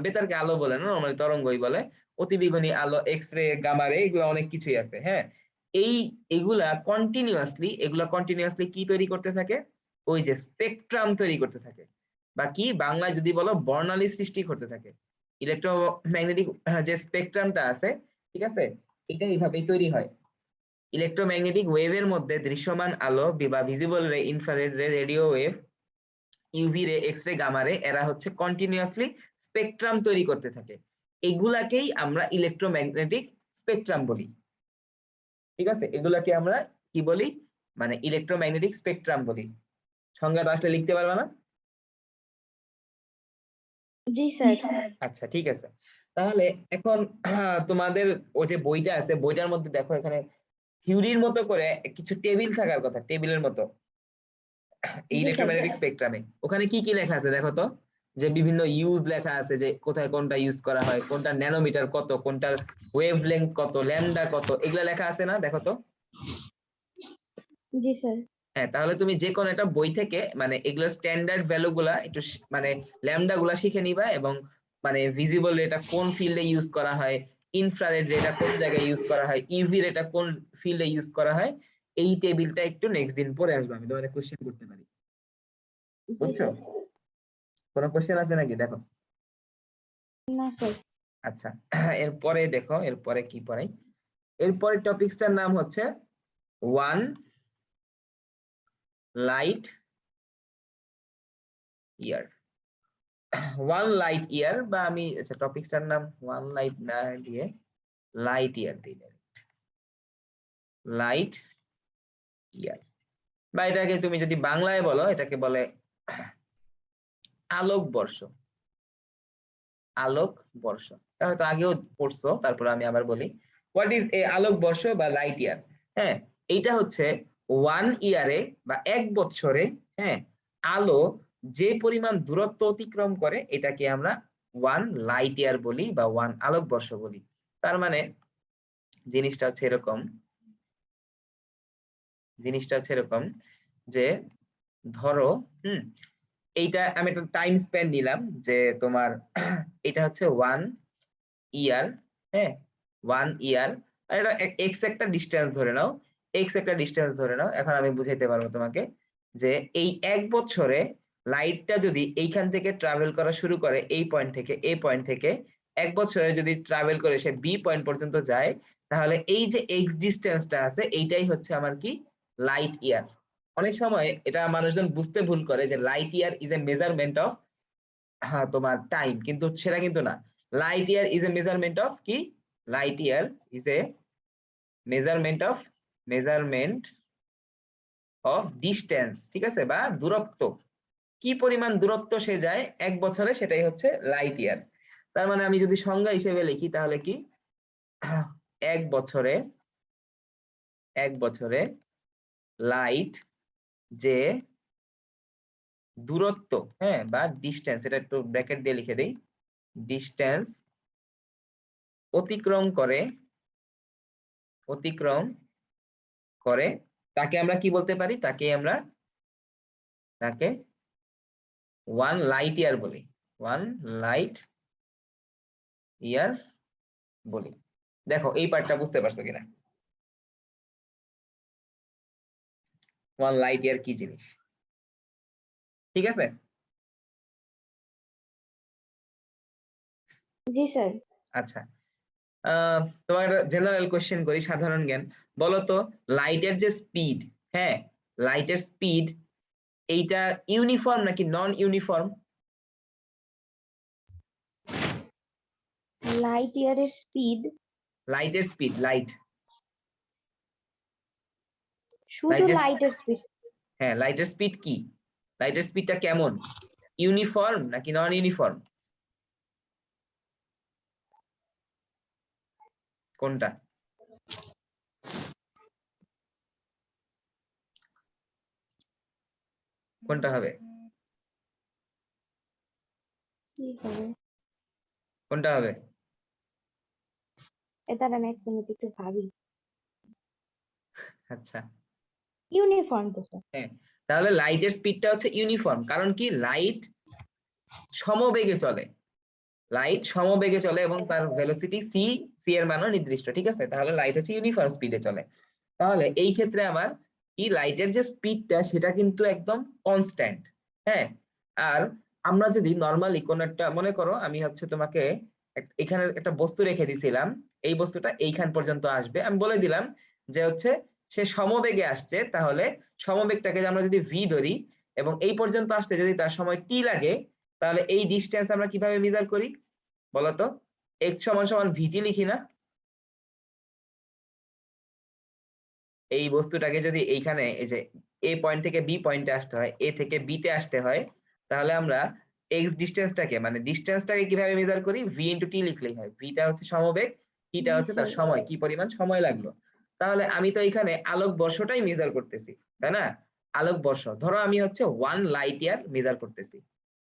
বেতারকে আলো বলে না, নরমালি তরঙ্গই বলে, অতিবেগুনি আলো, এক্স রে, গামা রে, এগুলো অনেক কিছুই আছে। হ্যাঁ, এই এগুলা কন্টিনিউয়াসলি কি তৈরি করতে থাকে? ওই যে স্পেকট্রাম তৈরি করতে থাকে। বা কি বাংলায় যদি বলো বর্ণালী সৃষ্টি করতে থাকে। ইলেকট্রোম্যাগনেটিক যে স্পেকট্রামটা আছে, ঠিক আছে, এটা এইভাবেই তৈরি হয়। ইলেকট্রোম্যাগনেটিক ওয়েভের মধ্যে দৃশ্যমান আলো বা ভিজিবল রে, ইনফ্রারেড রে, রেডিও ওয়েভ, ইউভি রে, এক্স রে, গামা রে, এরা হচ্ছে কন্টিনিউয়াসলি স্পেকট্রাম তৈরি করতে থাকে। এগুলাকেই আমরা ইলেকট্রোম্যাগনেটিক স্পেকট্রাম বলি। ঠিক আছে, এগুলাকে আমরা কি বলি, মানে ইলেকট্রোম্যাগনেটিক স্পেকট্রাম বলি। সংজ্ঞাটা আসলে লিখতে পারবা না? জি স্যার। আচ্ছা ঠিক আছে, তাহলে এখন তোমাদের ও যে বইটা আছে, বইটার মধ্যে দেখো এখানে থিওরির মতো করে কিছু টেবিল থাকার কথা, টেবিলের মতো জি স্যার। ইলেকট্রোম্যাগনেটিক স্পেকট্রামে। ওখানে কি কি লেখা আছে দেখো তো, যে বিভিন্ন ইউজ লেখা আছে, যে কোথায় কোনটা ইউজ করা হয়, কোনটা ন্যানোমিটার কত, কোনটার ওয়েভ লেংথ কত, ল্যামডা কত, এগুলা লেখা আছে না, দেখো তো। জি স্যার। হ্যাঁ, তাহলে তুমি যে কোনো একটা বই থেকে মানে এগুলোর স্ট্যান্ডার্ড ভ্যালু গুলা একটু মানে ল্যামডা গুলা শিখে নিবা, এবং মানে ভিজিবল রেটা কোন ফিল্ডে ইউজ করা হয়, ইনফ্রারেড রেটা কোন জায়গায় ইউজ করা হয়, ইউভি রেটা কোন ফিল্ডে ইউজ করা হয়, এই টেবিলটা একটু নেক্সট দিন পরে আসবে, আমি তোমাদের কোশ্চেন করতে পারি। জি বুঝছো? স্যার। কোনো কোশ্চেন আছে নাকি দেখো? না স্যার। আচ্ছা, এরপরে দেখো, এরপরে কি পড়াই, এরপরে টপিকসটার নাম হচ্ছে one light year. One light year, বা আমি আচ্ছা টপিকসটার নাম ওয়ান লাইট না দিয়ে লাইট ইয়ার দিই, লাইট ইয়ার, বা এটাকে তুমি যদি বাংলায় বলো এটাকে বলে আলোক বর্ষ। আলোক বর্ষ এটা হয়তো আগেও পড়ছো, তারপরে আমি আবার বলি, হোয়াট ইজ এ আলোক বর্ষ বা লাইট ইয়ার। হ্যাঁ, এইটা হচ্ছে ওয়ান ইয়ারে বা এক বছরে, হ্যাঁ, আলো যে পরিমাণ দূরত্ব অতিক্রম করে এটাকে আমরা ওয়ান লাইট ইয়ার বলি বা ওয়ান আলোক বর্ষ বলি। তার মানে জিনিসটা হচ্ছে এরকম, যে ধরো এইটা আমি একটা টাইম স্প্যান নিলাম, যে তোমার এটা হচ্ছে ওয়ান ইয়ার, হ্যাঁ, ওয়ান ইয়ার, আর এটা এক্স একটা ডিস্টেন্স ধরে নাও, এখন আমি বুঝাইতে পারবো তোমাকে, যে এই এক বছরে লাইটটা যদি এইখান থেকে ট্রাভেল করা শুরু করে, এই পয়েন্ট থেকে, এই পয়েন্ট থেকে এক বছরে যদি ট্রাভেল করে সে বি পয়েন্ট পর্যন্ত যায়, তাহলে এই যে এক্স ডিস্টেন্সটা আছে এইটাই হচ্ছে আমার কি, লাইট ইয়ার। অনেক সময় এটা মানুষজন বুঝতে ভুল করে যে light year is a measurement of তোমার টাইম, কিন্তু সেটা কিন্তু না। Light year is a measurement of কি, light year is a measurement of distance, ঠিক আছে, বা দূরত্ব, কি পরিমাণ দূরত্ব সে যায় এক বছরে, সেটাই হচ্ছে লাইট ইয়ার। তার মানে আমি যদি সংজ্ঞা হিসেবে লিখি তাহলে কি, এক বছরে লাইট যে দূরত্ব, হ্যাঁ, বা ডিস্টেন্স, এটা একটু ব্র্যাকেট দিয়ে লিখে দেই, ডিস্টেন্স অতিক্রম করে তাকে আমরা কি বলতে পারি, তাকে ওয়ান লাইট ইয়ার বলি, ওয়ান লাইট ইয়ার বলি। দেখো এই পার্টটা বুঝতে পারছো কিনা, ওয়ান লাইট ইয়ার কি জিনিস, ঠিক আছে? জি স্যার। আচ্ছা, তোমার একটা জেনারেল কোশ্চেন করি, সাধারণ জ্ঞান, বলো তো লাইটের যে স্পিড, হ্যাঁ, লাইটের স্পিড এইটা ইউনিফর্ম নাকি নন ইউনিফর্ম? লাইট ইয়ারের স্পিড, লাইটের স্পিড, লাইট, শুধু লাইটের, লাইটের স্পিড। হ্যাঁ, লাইটের স্পিড কি, লাইটের স্পিডটা কেমন, ইউনিফর্ম নাকি নন ইউনিফর্ম, কোনটা? কোনটা হবে, কি হবে কোনটা হবে? এটা, আমি এক মিনিট একটু ভাবি। আচ্ছা, ইউনিফর্ম তো স্যার। হ্যাঁ, তাহলে লাইটের স্পিডটা হচ্ছে ইউনিফর্ম, কারণ কি লাইট সমবেগে চলে, এবং তার ভেলোসিটি সি এর মানও নির্দিষ্ট, ঠিক আছে, তাহলে লাইট হচ্ছে ইউনিফর্ম স্পিডে চলে। তাহলে এই ক্ষেত্রে আমার কি লাইটের যে স্পিডটা সেটা কিন্তু একদম কনস্ট্যান্ট, হ্যাঁ, আর আমরা যদি নর্মালি কোন একটা, মনে করো আমি হচ্ছে তোমাকে এখানে একটা বস্তু রেখে দিছিলাম, এই বস্তুটা এইখান পর্যন্ত আসবে, আমি বলে দিলাম যে হচ্ছে সে সমবেগে আসছে, তাহলে সমবেগটাকে আমরা যদি ভি ধরি এবং এই পর্যন্ত আসতে যদি তার সময় টি লাগে, তাহলে এই ডিস্টেন্স আমরা কিভাবে মেজার করি বলতো? এক্স সমান সমান ভিটি লিখি না? এই বস্তুটাকে যদি এইখানে এই যে এ পয়েন্ট থেকে বি পয়েন্টে আসতে হয়, এ থেকে বি তে আসতে হয়, তাহলে আমরা এক্স ডিস্টেন্সটাকে মানে ডিস্টেন্সটাকে কিভাবে মেজার করি? ভি ইনটু টি লিখলেই হয়। ভিটা হচ্ছে সমবেগ, টিটা হচ্ছে তার সময়, কি পরিমাণ সময় লাগলো। তাহলে আমি তো এখানে আলোক বর্ষটাই মেজার করতেছি, তাই না? আলোক বর্ষ, ধরো আমি হচ্ছে 1 লাইট ইয়ার মেজার করতেছি।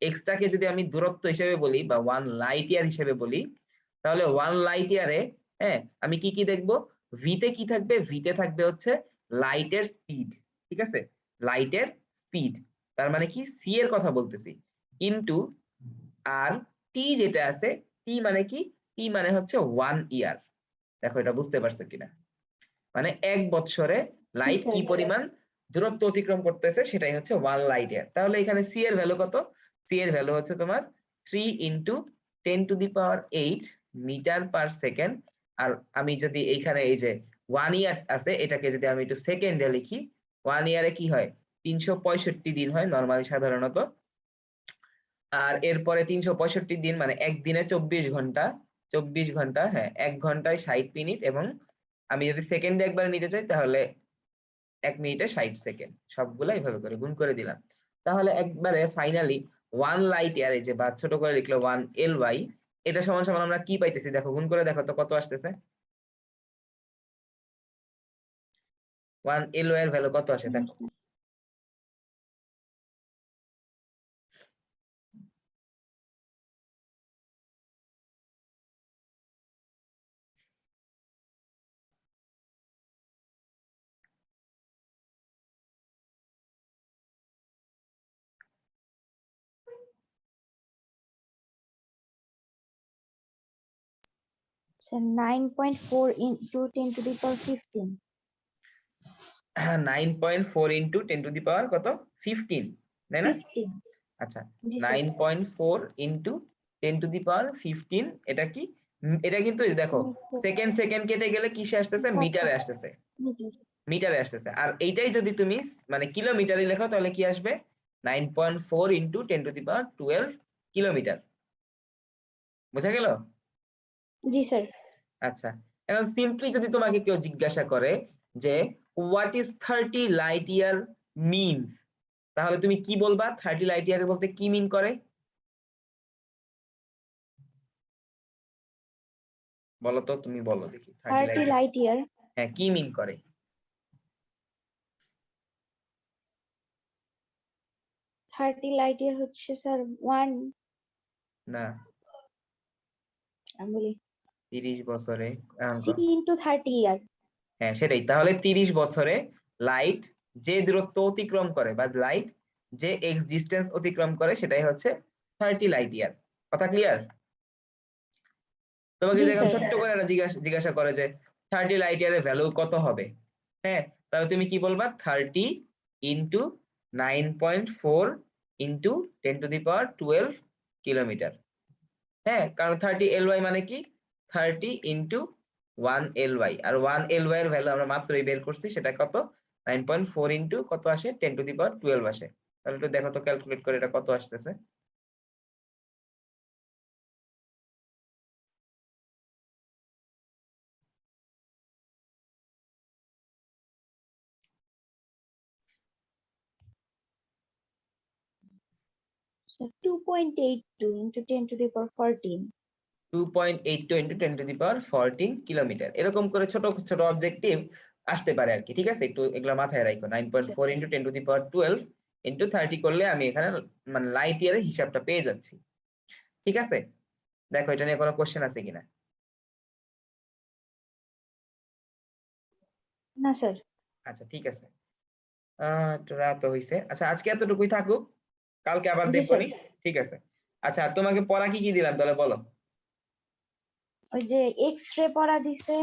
এক্সটাকে যদি আমি দূরত্ব হিসেবে বলি বা 1 লাইট ইয়ার হিসেবে বলি, তাহলে 1 লাইট ইয়ারে হ্যাঁ আমি কি কি দেখবো? ভিতে কি থাকবে? ভিতে থাকবে হচ্ছে লাইটের স্পিড, ঠিক আছে? লাইটের স্পিড, তার মানে কি সি এর কথা বলতেছি, ইনটু আর টি যেটা আছে, টি মানে কি? টি মানে হচ্ছে 1 ইয়ার। দেখো এটা বুঝতে পারছো কিনা? মানে 1 বছরে লাইট কি পরিমাণ দূরত্ব অতিক্রম করতেছে সেটাই হচ্ছে 1 লাইট ইয়ার। তাহলে এখানে সি এর ভ্যালু কত? সি এর ভ্যালু হচ্ছে তোমার 3 ইনটু 10⁸ মিটার পার সেকেন্ড। আর আমি যদি এইখানে এই যে 1 ইয়ার আছে, এটাকে যদি আমি একটু সেকেন্ডে লিখি, 1 ইয়ারে কি হয়? 365 দিন হয় নরমালি সাধারণত। আর এরপরে 365 দিন মানে একদিনে 24 ঘন্টা, 24 ঘন্টা, হ্যাঁ 1 ঘন্টায় 60 মিনিট, এবং আমি যদি সেকেন্ডে একবার নিতে চাই তাহলে 1 মিনিটে 60 সেকেন্ড। সবগুলা এইভাবে করে গুণ করে দিলাম। তাহলে একবারে ফাইনালি 1 লাইট ইয়ারে যে বা ছোট করে লিখলো 1 LY, এটা সমান সমান আমরা কি পাইতেছি দেখো, গুণ করে দেখো তো কত আসতেছে। 1 LY এর ভ্যালু কত আসে দেখো। 9.4 into 10⁻15। 9.4 ইন্টু 10⁻ কত? 15, তাই না? 15। আচ্ছা, জি স্যার। 9.4 ইন্টু 10⁻15, এটা কি? এটা কিন্তু এই দেখো সেকেন্ড সেকেন্ড কেটে গেলে কিসে আসতেছে? মিটারে আসতেছে, মিটারে আসতেছে। আর এইটাই যদি তুমি মানে কিলোমিটারে লেখো তাহলে কি আসবে? 9.4 ইন্টু 10⁻12 কিলোমিটার। বোঝা গেল? জি স্যার। আচ্ছা, এখন সিম্পলি যদি তোমাকে কেউ জিজ্ঞাসা করে যে what is 30 light year means, তাহলে তুমি কি বলবা? 30 লাইট ইয়ার বলতে কি মিন করে বলো তো, তুমি বলো দেখি। 30 লাইট ইয়ার। হ্যাঁ, কি মিন করে? 30 লাইট ইয়ার হচ্ছে স্যার 1, না, আমি বলি 30 বছরে অঙ্ক। 3 into 30 ইয়ার। হ্যাঁ সেটাই, তাহলে 30 বছরে লাইট যে দূরত্ব অতিক্রম করে বা লাইট যে এক্স ডিস্টেন্স অতিক্রম করে সেটাই হচ্ছে 30 লাইট ইয়ার। কথা ক্লিয়ার? তোমাকে জি যদি এখন স্যার। ছোট্ট করে একটা জিজ্ঞাসা করে যে 30 লাইট ইয়ারের ভ্যালু কত হবে, হ্যাঁ তাহলে তুমি কি বলবা? 30 ইন্টু 9.4 ইন্টু 10⁻12 কিলোমিটার। হ্যাঁ, কারণ 30 LY মানে কি? 30 ইন্টু 1 LY, আর 1 LY এর ভ্যালু আমরা মাত্রই বের করছি, সেটা কত? 9.4 ইন্টু কত আসে? 10⁻12 আসে। তাহলে একটু দেখো তো ক্যালকুলেট করে এটা কত আসতেছে। Sir 2.82 into 10⁻14। 2.82 into 10⁻14 kilometre. এরকম করে ছোট ছোট অবজেক্টিভ আসতে পারে আর কি, ঠিক আছে? একটু এগুলো মাথায় রাখো। 9.4 ইন্টু 10⁻12 ইন্টু 30 করলে আমি এখানে মানে লাইট ইয়ারের হিসাবটা পেয়ে যাচ্ছি, ঠিক আছে? দেখো এটা নিয়ে কোনো কোশ্চেন আছে কিনা। না স্যার। আচ্ছা ঠিক আছে, একটু রাত হইছে। আচ্ছা আজকে এতটুকুই থাকুক, কালকে আবার জি দেখবো স্যার। নি। ঠিক আছে, আচ্ছা তোমাকে পড়া কি কি দিলাম তাহলে বলো। ওই যে এক্স রে পড়া দিছে।